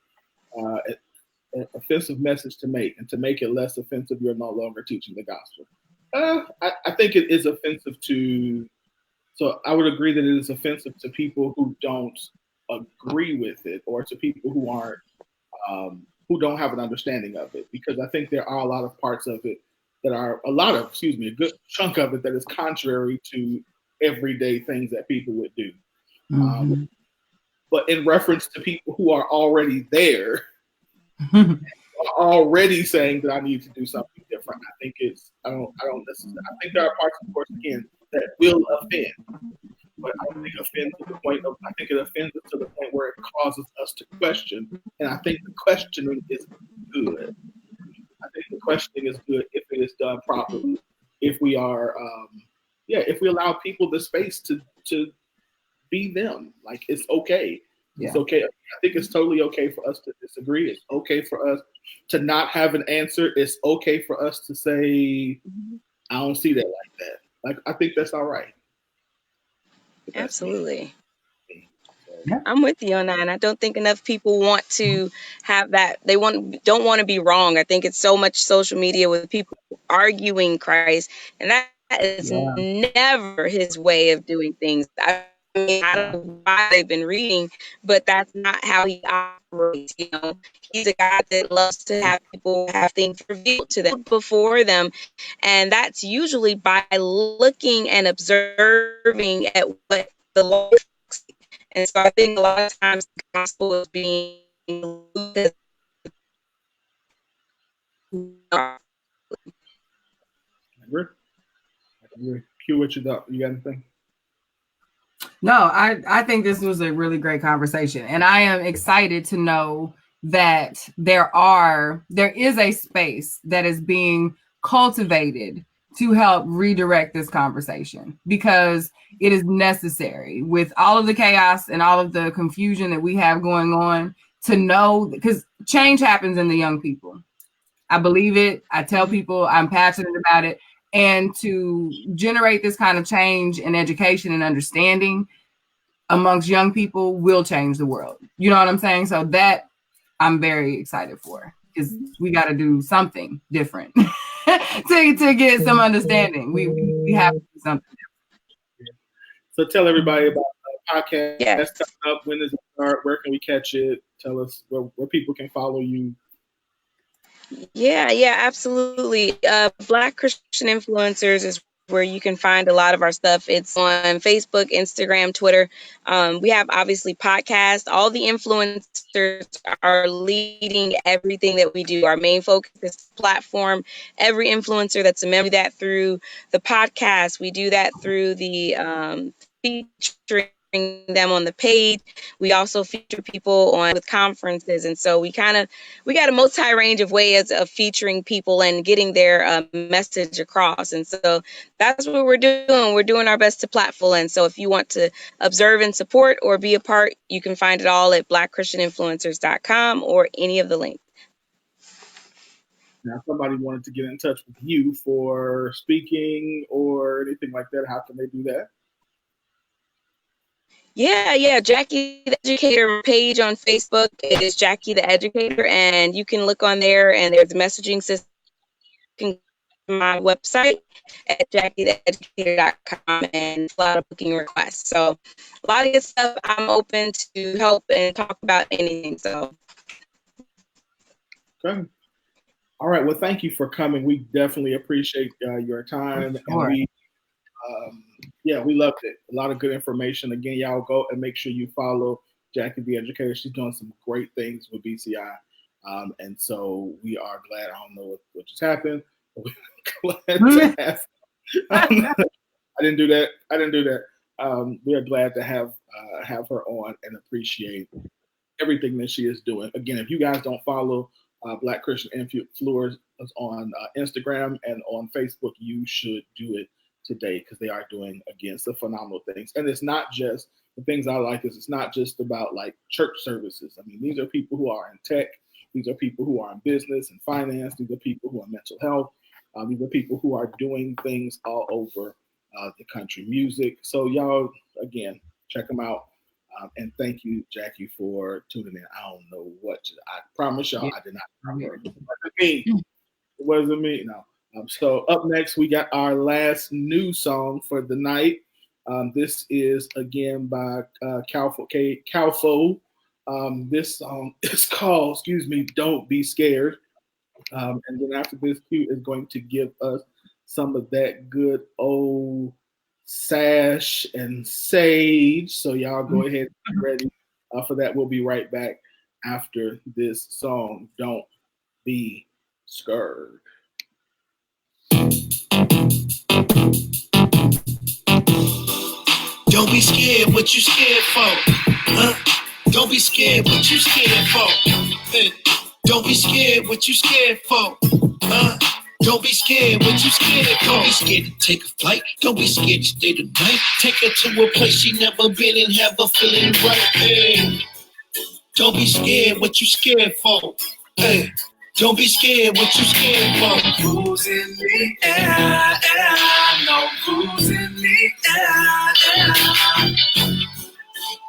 C: an offensive message to make, and to make it less offensive, you're no longer teaching the gospel. I think it is offensive to. So I would agree that it is offensive to people who don't agree with it, or to people who aren't, who don't have an understanding of it, because I think there are a lot of parts of it that are a good chunk of it that is contrary to everyday things that people would do. But in reference to people who are already there, are already saying that I need to do something different, I think I don't necessarily, I think there are parts, of course, again, that will offend, but I don't think offend to the point of, I think it offends us to the point where it causes us to question, and I think the questioning is good. I think the questioning is good if it is done properly. If we are, if we allow people the space to be them, like it's okay. Yeah. It's okay. I think it's totally okay for us to disagree. It's okay for us to not have an answer. It's okay for us to say, I don't see that like that. Like, I think that's all right.
D: Absolutely. I'm with you on that. And I don't think enough people want to have that. They don't want to be wrong. I think it's so much social media with people arguing Christ, and that is never his way of doing things. I mean, I don't know why they've been reading, but that's not how he operates. You know, he's a God that loves to have people have things revealed to them before them, and that's usually by looking and observing at what the Lord. And so I think a lot of times the gospel is being looked
C: I agree. Q, what you got? You got anything?
B: No, I think this was a really great conversation, and I am excited to know that there is a space that is being cultivated to help redirect this conversation, because it is necessary with all of the chaos and all of the confusion that we have going on, to know, because change happens in the young people. I believe it. I tell people I'm passionate about it. And to generate this kind of change in education and understanding amongst young people will change the world. You know what I'm saying? So that I'm very excited for, because we got to do something different to get some understanding. We have to do something different.
C: So tell everybody about the podcast that's coming up. When does it start? Where can we catch it? Tell us where people can follow you.
D: Yeah, absolutely. Black Christian Influencers is where you can find a lot of our stuff. It's on Facebook, Instagram, Twitter. We have obviously podcasts. All the influencers are leading everything that we do. Our main focus is platform. Every influencer that's a member, that through the podcast. We do that through the featuring them on the page. We also feature people on with conferences, and so we got a multi-range of ways of featuring people and getting their message across. And so that's what we're doing. We're doing our best to platform. And so if you want to observe and support or be a part, you can find it all at blackchristianinfluencers.com or any of the links.
C: Now, if somebody wanted to get in touch with you for speaking or anything like that, how can they do that?
D: Yeah. Jackie the Educator page on Facebook is Jackie the Educator, and you can look on there, and there's a messaging system. You can go to my website at JackieTheEducator.com and fill out a booking request. So a lot of good stuff. I'm open to help and talk about anything. So.
C: Okay. All right. Well, thank you for coming. We definitely appreciate your time.
B: Sure.
C: And we loved it. A lot of good information. Again, y'all go and make sure you follow Jackie the Educator. She's doing some great things with BCI. And so we are glad. I don't know what just happened, but we're glad to have. I didn't do that. We are glad to have her on and appreciate everything that she is doing. Again, if you guys don't follow Black Christian Influencers on Instagram and on Facebook, you should do it today, because they are doing, again, some phenomenal things. And it's not just, the things I like is it's not just about like church services. I mean, these are people who are in tech. These are people who are in business and finance. These are people who are mental health. These are people who are doing things all over the country, music. So y'all, again, check them out. And thank you, Jackie, for tuning in. I don't know I promise y'all, I did not cover it. It wasn't me. It wasn't me. No. So up next, we got our last new song for the night. This is again by Calfo. This song is called, Don't Be Scared. And then after this, Q is going to give us some of that good old sash and sage. So y'all go ahead and get ready for that. We'll be right back after this song. Don't be scared.
A: Don't be scared, what you scared for? Huh? Don't be scared, what you scared for? Hey. Don't be scared, what you scared for? Huh? Don't be scared, what you scared for? Don't be scared to take a flight. Don't be scared to stay the night. Take her to a place she never been and have her feeling right. Hey. Don't be scared, what you scared for? Hey. Don't be scared, what you scared for? Who's in the air? No, who's in the air?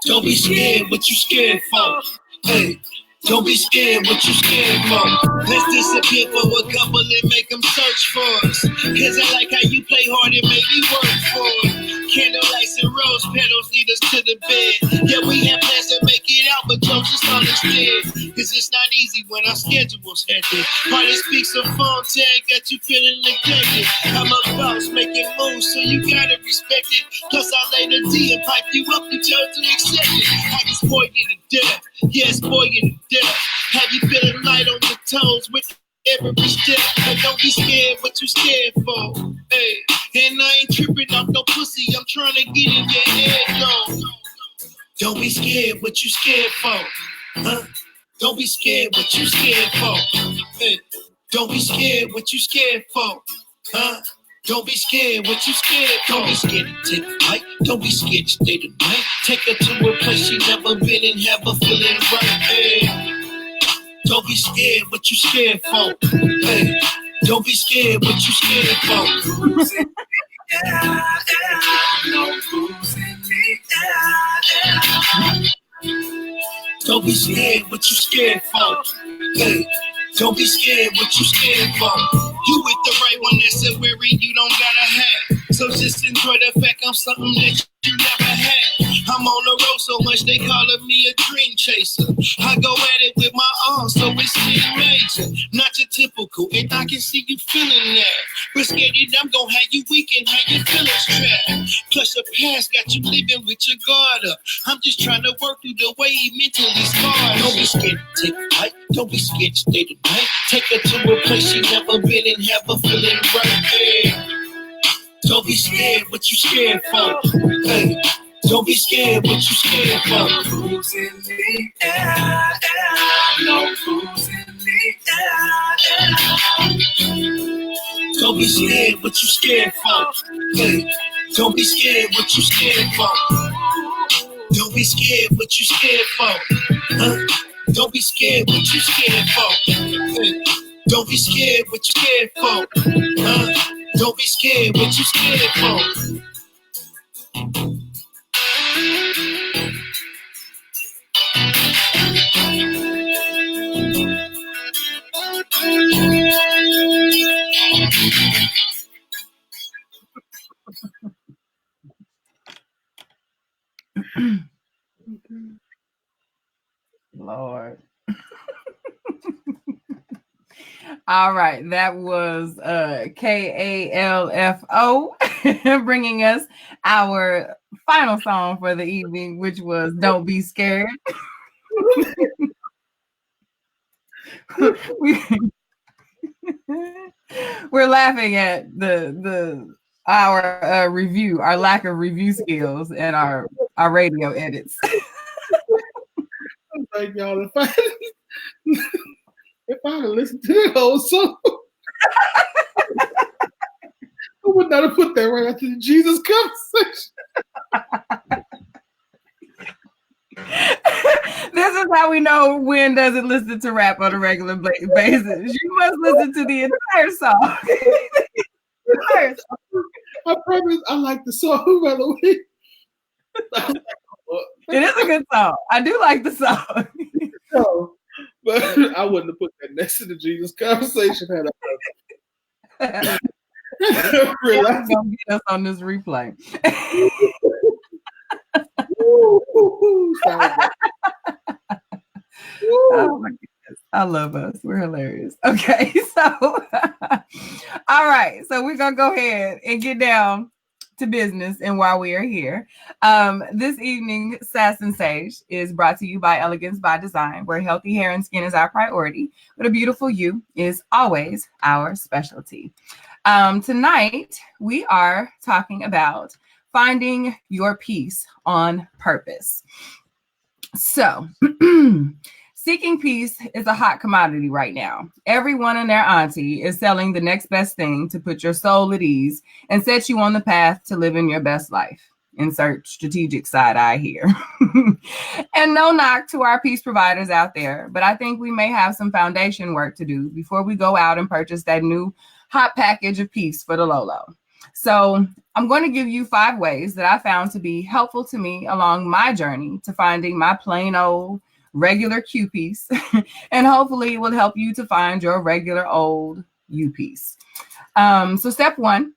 A: Don't be scared, what you scared for? Hey. Don't be scared, what you scared for? Let's disappear for a couple and make them search for us. Cause I like how you play hard and make me work for it. Candlelights and rose petals lead us to the bed. Yeah, we have plans to make it out, but don't just understand. Cause it's not easy when our schedule's hectic. Party speaks a phone tag, got you feeling neglected. I'm a boss making moves, so you gotta respect it. Plus I lay the D and pipe you up, you turn to accept it. I can spoil you to death. Yeah, spoil you to death. Have you feeling light on your toes with every step? But don't be scared, what you scared for? Hey, and I ain't tripping off no pussy, I'm trying to get in your head, though. Don't be scared, what you scared for? Huh? Don't be scared, what you scared for? Hey, don't be scared, what you scared for? Huh? Don't be scared, what you scared? Don't be scared to take a flight. Don't be scared to stay the night. Take her to a place she never been and have her feeling right. Hey. Don't be scared, what you scared for? Hey. Don't be scared, what you scared for? Who's in the air? No, who's in the air? Don't be scared, what you scared for? Hey. Don't be scared, what you scared for? You with the right one, that's a worry you don't gotta have. So just enjoy the fact I'm something that you never had. I'm on the road so much they calling me a dream chaser. I go at it with my arms so it's still major. Not your typical, and I can see you feeling that. But scared I'm gonna have you weak and have your feelings trapped. Plus your past got you living with your guard up. I'm just trying to work through the way he mentally scarred. Don't be scared to take a flight. Don't be scared to stay the night. Take her to a place she never been and have her feeling right. Hey. Don't be scared, what you scared for? Hey. Don't be scared, what you scared for? Who's in the air? No, who's in the air? Don't be scared, what you scared for? Hey. Don't be scared, what you scared for? Don't be scared, what you scared for? Huh? Don't be scared, what you scared for? Hey. Don't be scared, what you scared for? Huh? Don't be scared, what you scared for?
B: Lord. All right, that was KALFO bringing us our final song for the evening, which was Don't Be Scared. We're laughing at our review, our lack of review skills and our radio edits.
C: Like y'all, if I had listened to that whole song, I would not have put that right after the Jesus conversation.
B: This is how we know Wynn doesn't listen to rap on a regular basis. You must listen to the entire song.
C: I promise I like the song, by the way.
B: It is a good song. I do like the song.
C: No, but I wouldn't have put that next to the Jesus conversation had I
B: realized gonna get us on this replay. Oh my goodness. I love us. We're hilarious. Okay, so all right. So we're gonna go ahead and get down to business and why we are here. This evening, Sass and Sage is brought to you by Elegance by Design, where healthy hair and skin is our priority, but a beautiful you is always our specialty. Tonight, we are talking about finding your peace on purpose. So, seeking peace is a hot commodity right now. Everyone and their auntie is selling the next best thing to put your soul at ease and set you on the path to living your best life. Insert strategic side eye here. And no knock to our peace providers out there, but I think we may have some foundation work to do before we go out and purchase that new hot package of peace for the Lolo. So I'm going to give you 5 ways that I found to be helpful to me along my journey to finding my plain old regular Q piece, and hopefully it will help you to find your regular old U piece. So step 1,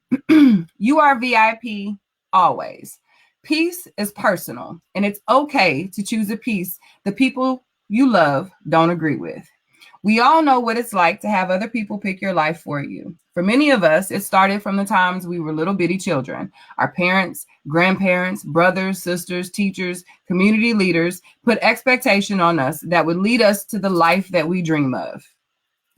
B: you are VIP always. Peace is personal, and it's okay to choose a piece the people you love don't agree with. We all know what it's like to have other people pick your life for you. For many of us, it started from the times we were little bitty children. Our parents, grandparents, brothers, sisters, teachers, community leaders put expectation on us that would lead us to the life that we dream of.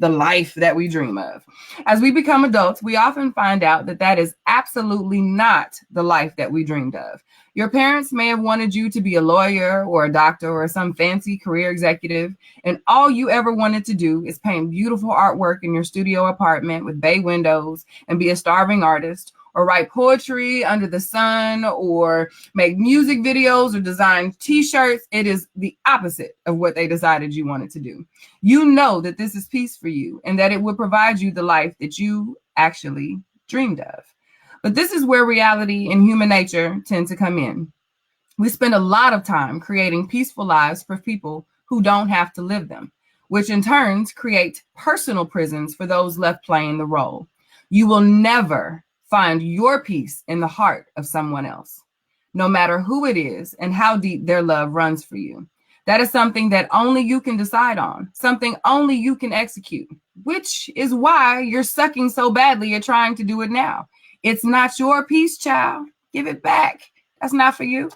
B: The life that we dream of. As we become adults, we often find out that that is absolutely not the life that we dreamed of. Your parents may have wanted you to be a lawyer or a doctor or some fancy career executive, and all you ever wanted to do is paint beautiful artwork in your studio apartment with bay windows and be a starving artist, or write poetry under the sun, or make music videos, or design t-shirts. It is the opposite of what they decided you wanted to do. You know that this is peace for you and that it will provide you the life that you actually dreamed of. But this is where reality and human nature tend to come in. We spend a lot of time creating peaceful lives for people who don't have to live them, which in turn create personal prisons for those left playing the role. You will never find your peace in the heart of someone else, no matter who it is and how deep their love runs for you. That is something that only you can decide on, something only you can execute, which is why you're sucking so badly at trying to do it now. It's not your peace, child. Give it back. That's not for you.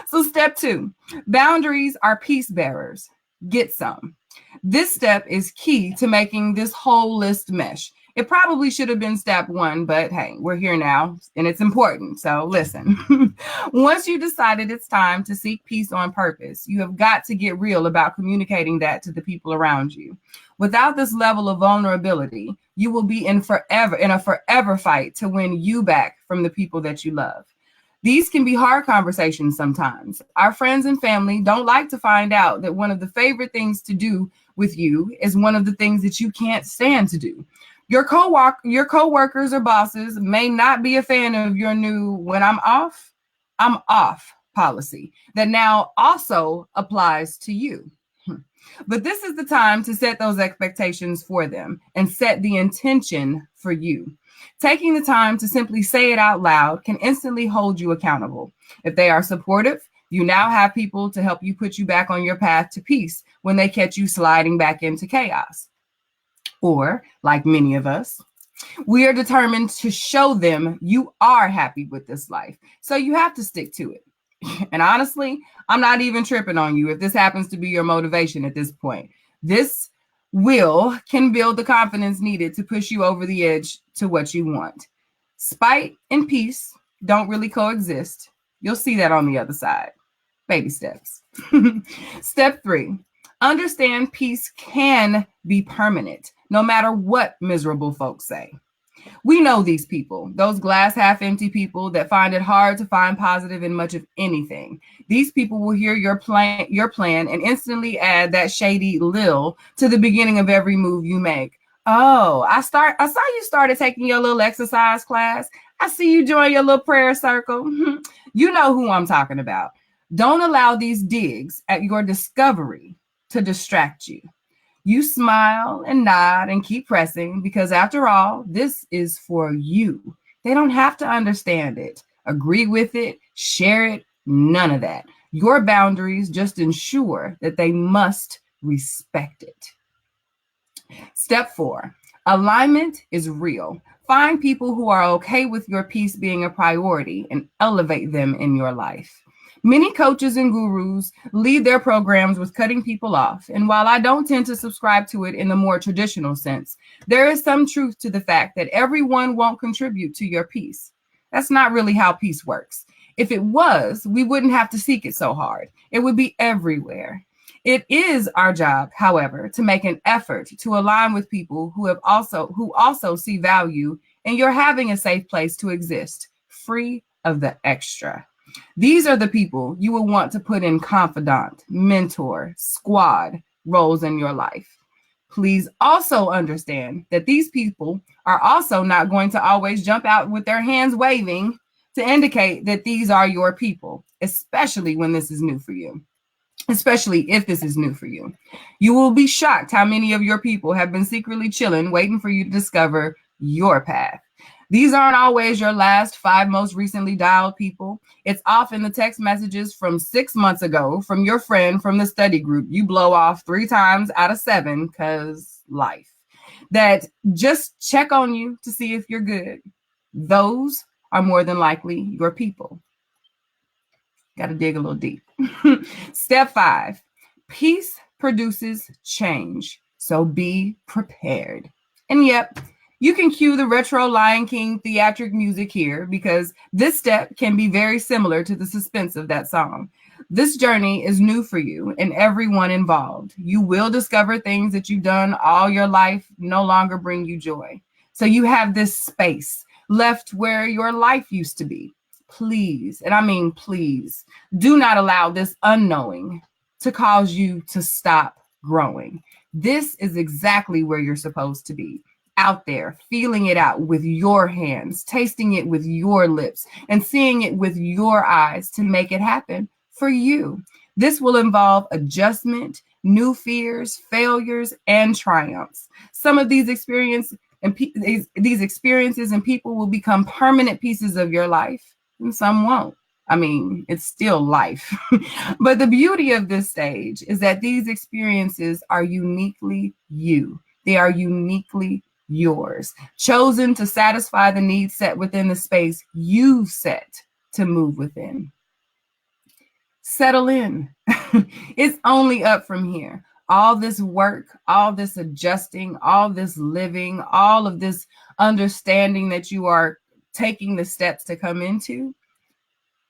B: So step 2, boundaries are peace bearers. Get some. This step is key to making this whole list mesh. It probably should have been step 1, but hey, we're here now and it's important. So listen, once you decided it's time to seek peace on purpose, you have got to get real about communicating that to the people around you. Without this level of vulnerability, you will be in a forever fight to win you back from the people that you love. These can be hard conversations sometimes. Our friends and family don't like to find out that one of the favorite things to do with you is one of the things that you can't stand to do. Your coworkers or bosses may not be a fan of your new "when I'm off" policy that now also applies to you. But this is the time to set those expectations for them and set the intention for you. Taking the time to simply say it out loud can instantly hold you accountable. If they are supportive, you now have people to help you put you back on your path to peace when they catch you sliding back into chaos. Or, like many of us, we are determined to show them you are happy with this life. So you have to stick to it. And honestly, I'm not even tripping on you if this happens to be your motivation at this point. This can build the confidence needed to push you over the edge to what you want. Spite and peace don't really coexist. You'll see that on the other side. Baby steps. Step 3, understand peace can be permanent, no matter what miserable folks say. We know these people, those glass half empty people that find it hard to find positive in much of anything. These people will hear your plan and instantly add that shady lil to the beginning of every move you make. Oh, I saw you started taking your little exercise class. I see you join your little prayer circle. You know who I'm talking about. Don't allow these digs at your discovery to distract you. You smile and nod and keep pressing because after all, this is for you. They don't have to understand it, agree with it, share it, none of that. Your boundaries just ensure that they must respect it. Step 4, alignment is real. Find people who are okay with your peace being a priority and elevate them in your life. Many coaches and gurus lead their programs with cutting people off. And while I don't tend to subscribe to it in the more traditional sense, there is some truth to the fact that everyone won't contribute to your peace. That's not really how peace works. If it was, we wouldn't have to seek it so hard. It would be everywhere. It is our job, however, to make an effort to align with people who also see value in your having a safe place to exist, free of the extra. These are the people you will want to put in confidant, mentor, squad roles in your life. Please also understand that these people are also not going to always jump out with their hands waving to indicate that these are your people, especially when this is new for you. Especially if this is new for you. You will be shocked how many of your people have been secretly chilling, waiting for you to discover your path. These aren't always your last 5 most recently dialed people. It's often the text messages from 6 months ago from your friend from the study group you blow off 3 times out of 7 because life. That just check on you to see if you're good. Those are more than likely your people. Got to dig a little deep. Step 5, peace produces change. So be prepared. And yep, you can cue the retro Lion King theatric music here because this step can be very similar to the suspense of that song. This journey is new for you and everyone involved. You will discover things that you've done all your life no longer bring you joy. So you have this space left where your life used to be. Please, and I mean please, do not allow this unknowing to cause you to stop growing. This is exactly where you're supposed to be, out there, feeling it out with your hands, tasting it with your lips, and seeing it with your eyes to make it happen for you. This will involve adjustment, new fears, failures, and triumphs. Some of these experiences and people will become permanent pieces of your life. And some won't. I mean, it's still life. But the beauty of this stage is that these experiences are uniquely you. They are uniquely yours, chosen to satisfy the needs set within the space you set to move within. Settle in. It's only up from here. All this work, all this adjusting, all this living, all of this understanding that you are taking the steps to come into,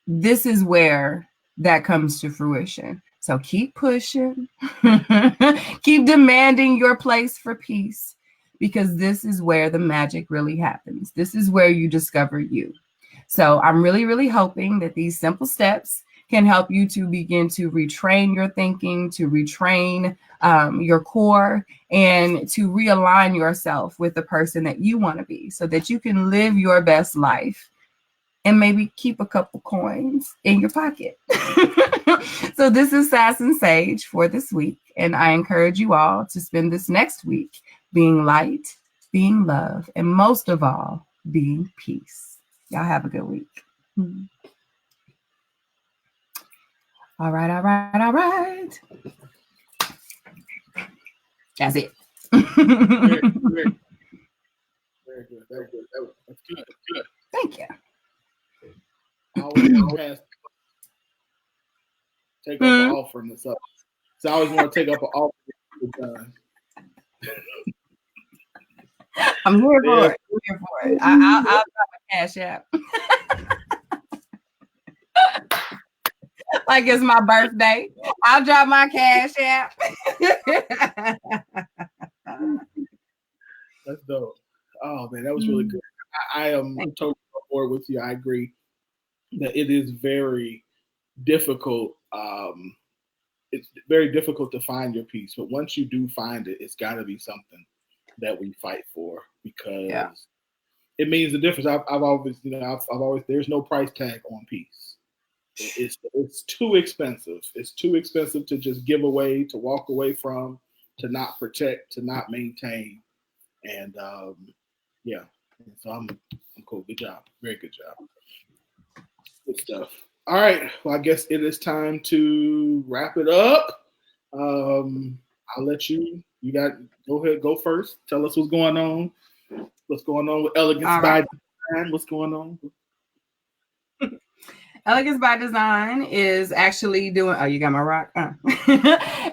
B: this is where that comes to fruition. So keep pushing, keep demanding your place for peace, because this is where the magic really happens. This is where you discover you. So I'm really, really hoping that these simple steps can help you to begin to retrain your thinking, to retrain your core, and to realign yourself with the person that you want to be so that you can live your best life and maybe keep a couple coins in your pocket. So this is Sass and Sage for this week. And I encourage you all to spend this next week being light, being love, and most of all, being peace. Y'all have a good week. All right, all right, all right. That's it.
C: Very good. Very good. That's good.
B: Thank you.
C: I always want to take up an offering. So I always want to take up an offering.
B: I'm here for it. I'm here for it. I'll drop a cash app. Like it's my birthday. I'll drop my cash app.
C: That's dope. Oh man, that was really good. I am totally on board with you. I agree that it is very difficult. It's very difficult to find your piece, but once you do find it, it's got to be something that we fight for because it means the difference. I've always, I've always, there's no price tag on peace. It's too expensive. It's too expensive to just give away, to walk away from, to not protect, to not maintain. And yeah, so I'm cool. Good job. Very good job. Good stuff. All right. Well, I guess it is time to wrap it up. I'll let you. Go ahead. Go first. Tell us what's going on. What's going on with Elegance by Design? What's going on?
B: Elegance by Design is actually doing. Oh, you got my rock.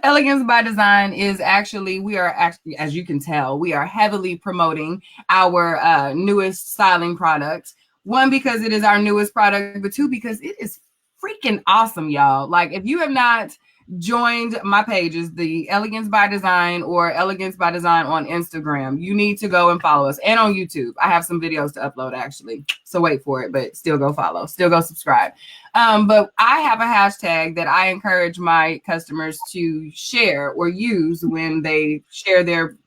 B: Elegance by Design is actually. We are actually, as you can tell, we are heavily promoting our newest styling product. One, because it is our newest product, but two, because it is freaking awesome, y'all. Like, if you have not joined my pages, the Elegance by Design or Elegance by Design on Instagram, you need to go and follow us, and on YouTube. I have some videos to upload actually, so wait for it, but still go follow, still go subscribe. But I have a hashtag that I encourage my customers to share or use when they share their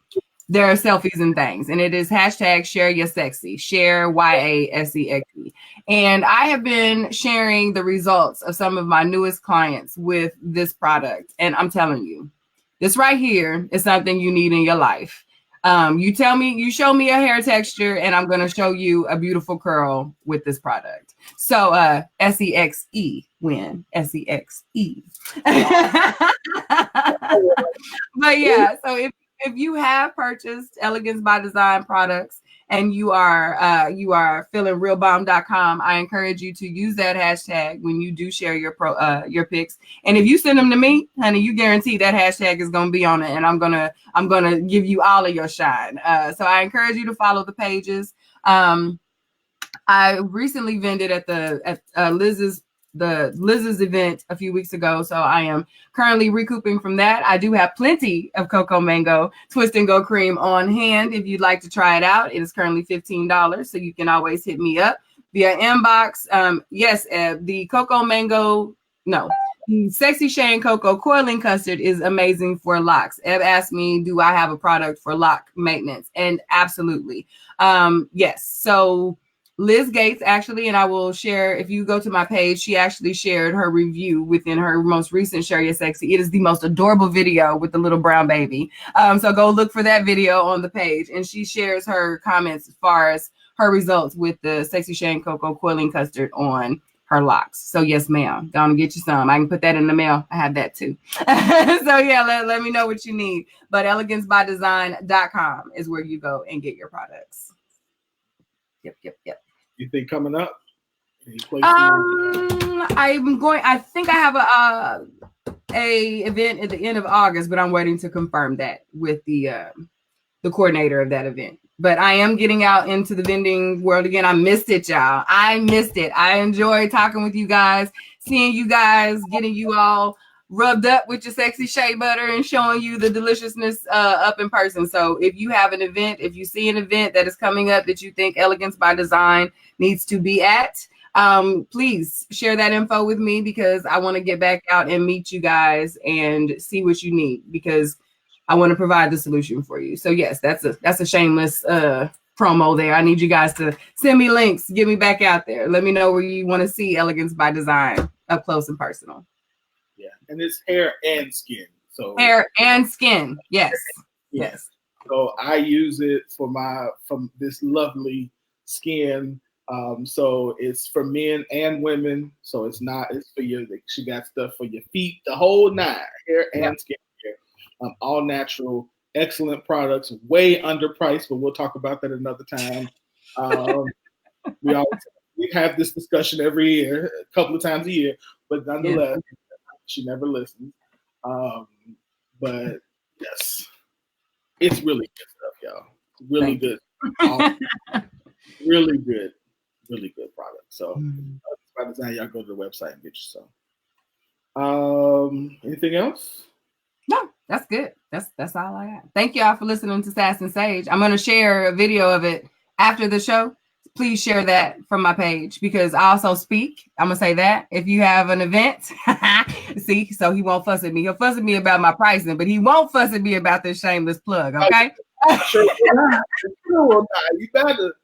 B: selfies and things. And it is hashtag share your sexy, share YASEXE. And I have been sharing the results of some of my newest clients with this product. And I'm telling you, this right here is something you need in your life. You show me a hair texture, and I'm going to show you a beautiful curl with this product. So SEXE win, SEXE. But yeah, so if you have purchased Elegance by Design products and you are feeling realbomb.com, I encourage you to use that hashtag when you do share your pics. And if you send them to me, honey, you guarantee that hashtag is going to be on it, and I'm gonna give you all of your shine. So I encourage you to follow the pages. I recently vended at Liz's event a few weeks ago, so I am currently recouping from that. I do have plenty of Cocoa Mango Twist and Go Cream on hand if you'd like to try it out. It is currently $15, so you can always hit me up via inbox. The Cocoa Mango, no, the Sexy Shane Cocoa Coiling Custard is amazing for locks. Eb asked me, do I have a product for lock maintenance? And absolutely. Yes. So Liz Gates actually, and I will share, if you go to my page, she actually shared her review within her most recent Share Your Sexy. It is the most adorable video with the little brown baby. So go look for that video on the page. And she shares her comments as far as her results with the Sexy Shane Cocoa Coiling Custard on her locks. So yes, ma'am, gonna get you some. I can put that in the mail. I have that too. So yeah, let me know what you need. But elegancebydesign.com is where you go and get your products. Yep.
C: You think coming up?
B: I think I have a event at the end of August, but I'm waiting to confirm that with the coordinator of that event. But I am getting out into the vending world again. I missed it, y'all. I missed it. I enjoyed talking with you guys, seeing you guys, getting you all rubbed up with your sexy shea butter and showing you the deliciousness up in person. So if you have an event, if you see an event that is coming up that you think Elegance by Design needs to be at, please share that info with me, because I want to get back out and meet you guys and see what you need, because I want to provide the solution for you. So yes, that's a shameless promo there. I need you guys to send me links, get me back out there. Let me know where you want to see Elegance by Design up close and personal.
C: Yeah, and it's hair and skin. So
B: hair and skin, yes. Yes.
C: So I use it from this lovely skin. So it's for men and women. So it's for your. She got stuff for your feet, the whole nine, hair and skin care. All natural, excellent products, way underpriced, but we'll talk about that another time. We have this discussion every year, a couple of times a year, but nonetheless. Yeah. She never listens. But yes, it's really good stuff, y'all. Really good. Really good product. So by the time y'all go to the website and get you some. Anything else?
B: No, that's good. That's all I got. Thank y'all for listening to Sass and Sage. I'm gonna share a video of it after the show. please share that from my page because I also speak. I'm gonna say that if you have an event, see, so he won't fuss at me. He'll fuss at me about my pricing, but he won't fuss at me about this shameless plug. Okay.
C: Sure, you better.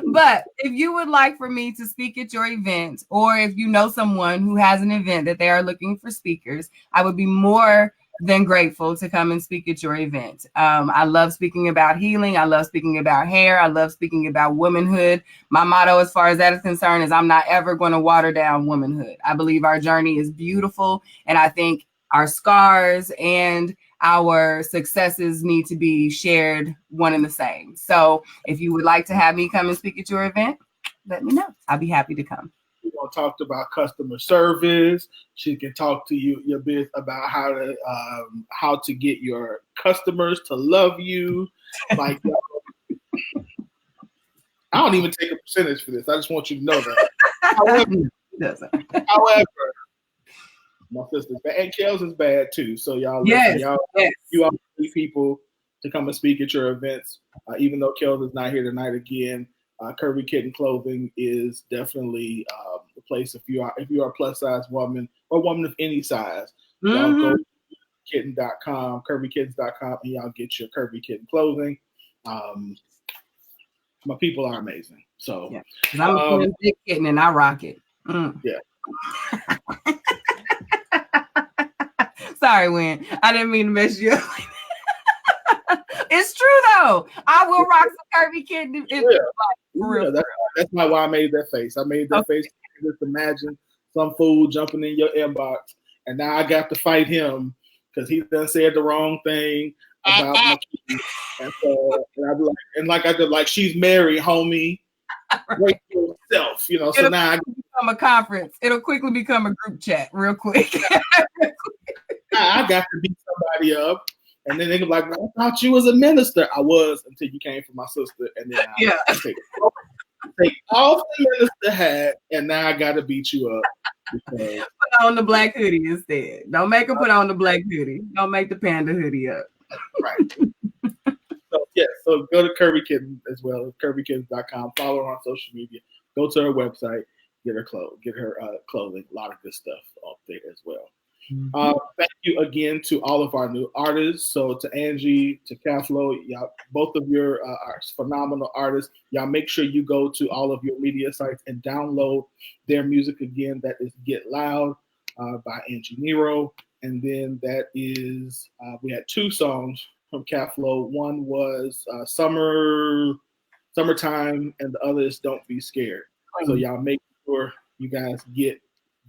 B: But if you would like for me to speak at your event, or if you know someone who has an event that they are looking for speakers, I would be more than grateful to come and speak at your event. I love speaking about healing. I love speaking about hair. I love speaking about womanhood. My motto, as far as that is concerned, is I'm not ever going to water down womanhood. I believe our journey is beautiful, and I think our scars and our successes need to be shared one and the same. So if you would like to have me come and speak at your event, let me know. I'll be happy to come.
C: We're gonna talk about customer service. She can talk to you your biz about how to get your customers to love you. Like I don't even take a percentage for this. I just want you to know that. However, my sister's bad, and Kels is bad too. So y'all, listen, you all need people to come and speak at your events. Even though Kels is not here tonight again, Curvy Kitten Clothing is definitely the place if you are a plus size woman or woman of any size. Y'all go to kitten.com, curvykittens.com, and y'all get your Curvy Kitten Clothing. My people are amazing. So
B: I'm a big kitten and I rock it.
C: Yeah.
B: Sorry, Wynn. I didn't mean to mess you up. It's true though. I will rock some Curvy Kitten.
C: That's not why I made that face. I made that face just imagine some fool jumping in your inbox, and now I got to fight him because he done said the wrong thing about my kids. And so, I did like she's married, homie. Wait for yourself, So now
B: become a conference. It'll quickly become a group chat, real quick.
C: I got to beat somebody up, and then they go like, "I thought you was a minister." I was until you came for my sister, and then I take off the minister hat, and now I got to beat you up. Put
B: on the black hoodie instead. Don't make her put on the black hoodie. Don't make the panda hoodie up.
C: Right. So go to Curvy Kitten as well, curvykittens.com. Follow her on social media. Go to her website, get her clothing. A lot of good stuff up there as well. Thank you again to all of our new artists. So to Angie, to Caflo, y'all, both of your are phenomenal artists. Y'all make sure you go to all of your media sites and download their music again. That is Get Loud by Angie Nero. And then that is, we had 2 songs from Caflo. One was Summertime, and the other is Don't Be Scared. So y'all make sure you guys get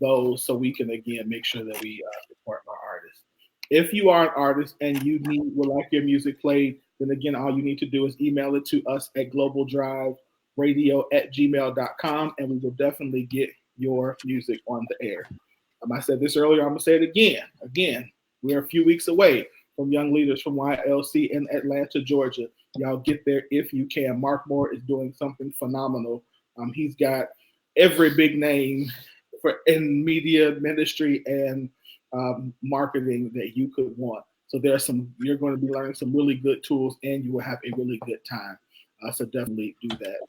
C: those so we can again make sure that we support our artists. If you are an artist and you would like your music played, then again all you need to do is email it to us at globaldriveradio@gmail.com, and we will definitely get your music on the air. I said this earlier, I'm gonna say it again. We're a few weeks away from Young Leaders from YLC in Atlanta, Georgia. Y'all get there if you can. Mark Moore is doing something phenomenal. He's got every big name in media, ministry, and marketing that you could want. So you're going to be learning some really good tools, and you will have a really good time. So definitely do that.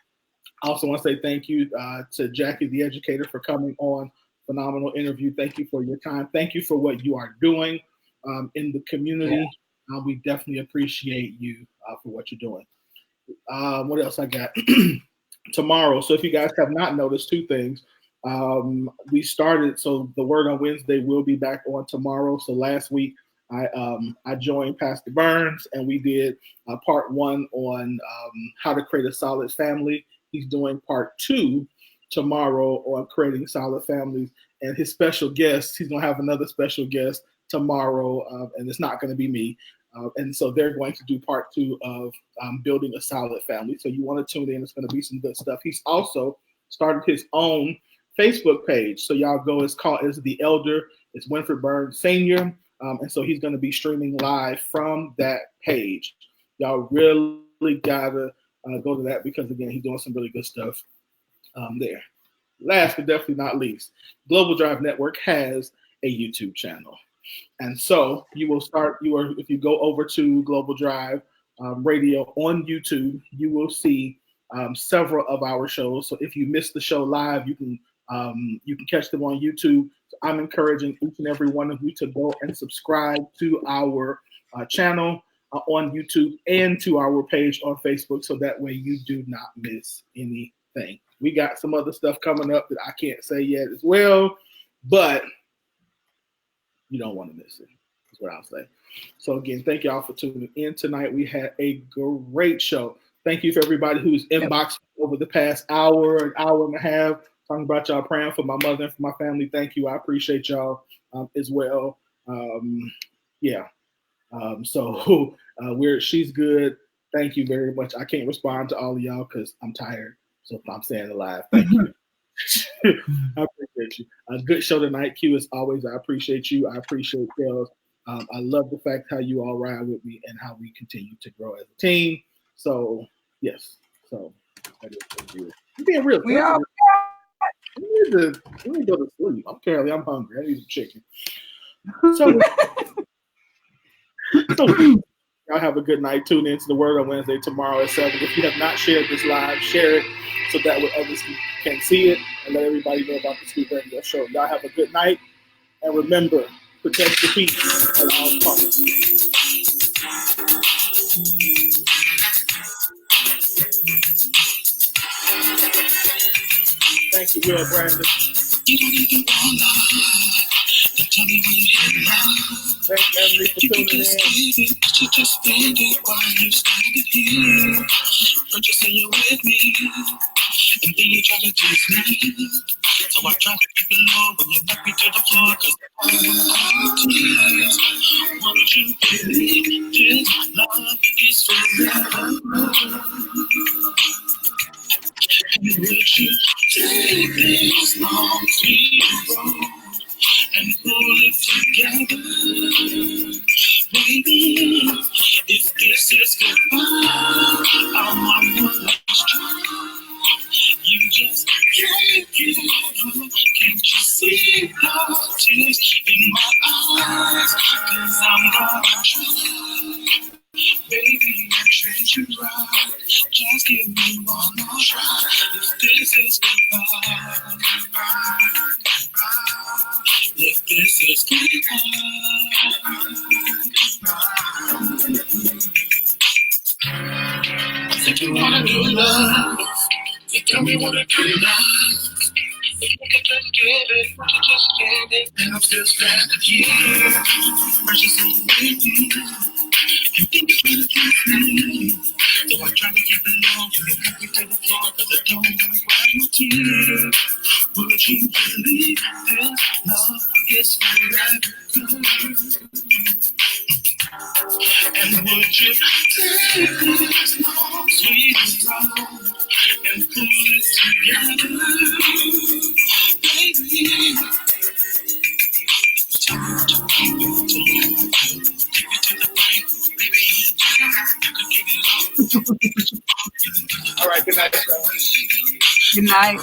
C: I also want to say thank you to Jackie, the educator, for coming on. Phenomenal interview. Thank you for your time. Thank you for what you are doing in the community. We definitely appreciate you for what you're doing. What else I got? Tomorrow. So if you guys have not noticed 2 things, we started. So the Word on Wednesday will be back on tomorrow. So last week I joined Pastor Burns and we did part 1 on how to create a solid family. He's doing part 2 tomorrow on creating solid families, and his special guest, he's going to have another special guest tomorrow, and it's not going to be me. And so they're going to do part 2 of building a solid family. So you want to tune in. It's going to be some good stuff. He's also started his own Facebook page. So y'all go, it's The Elder. It's Winfred Burns Sr. And so he's going to be streaming live from that page. Y'all really got to go to that because, again, he's doing some really good stuff there. Last but definitely not least, Global Drive Network has a YouTube channel. And so if you go over to Global Drive Radio on YouTube, you will see several of our shows. So if you missed the show live, you can catch them on YouTube. So I'm encouraging each and every one of you to go and subscribe to our channel on YouTube and to our page on Facebook, so that way you do not miss anything. We got some other stuff coming up that I can't say yet as well, but you don't want to miss it. That's what I'll say. So again, thank y'all for tuning in tonight. We had a great show. Thank you for everybody who's inboxed over the past hour and a half, talking about y'all, praying for my mother and for my family. Thank you. I appreciate y'all as well. She's good. Thank you very much. I can't respond to all of y'all because I'm tired. So I'm saying it live. Thank you. I appreciate you. A good show tonight, Q, as always. I appreciate you. I appreciate Kels. I love the fact how you all ride with me and how we continue to grow as a team. So, yes. So, that is you're being real. We need to go to sleep. I'm Carly. I'm hungry. I need some chicken. So y'all have a good night. Tune in to the Word on Wednesday tomorrow at 7. If you have not shared this live, share it so that way others can see it and let everybody know about the Scoop Radio Show. Y'all have a good night. And remember, protect the peace at all costs. Thank you, Will Brandon. You don't need to want love. Tell me when you hear love. Thanks, Emily, for tuning in. You just spend it while you standing here. But you say you're with me, and then you try to tease me. So I try to keep it low when you knock me to the floor, cause I want tears. Would you believe this love is forever? And would you take this long sweet road and pull it together? Baby, if this is goodbye, I'm on one last try. You just can't give up. Can't you see the tears in my eyes? Cause I'm gonna try. Baby, I treat you right. Just give me one more try. If this is goodbye, if this is goodbye. If you wanna do love, you tell me what to do now. If you can just give it, would you just give it? And I'm still standing here, precious with me. You think it's gonna keep me? So I try to keep it low, you can knock me to the floor, cause I don't wanna cry no tears. Would you believe this love is forever? And would you take this long sweet road and pull it together, baby? Keep it to the bank, baby. All right, good night, y'all.
B: Good night.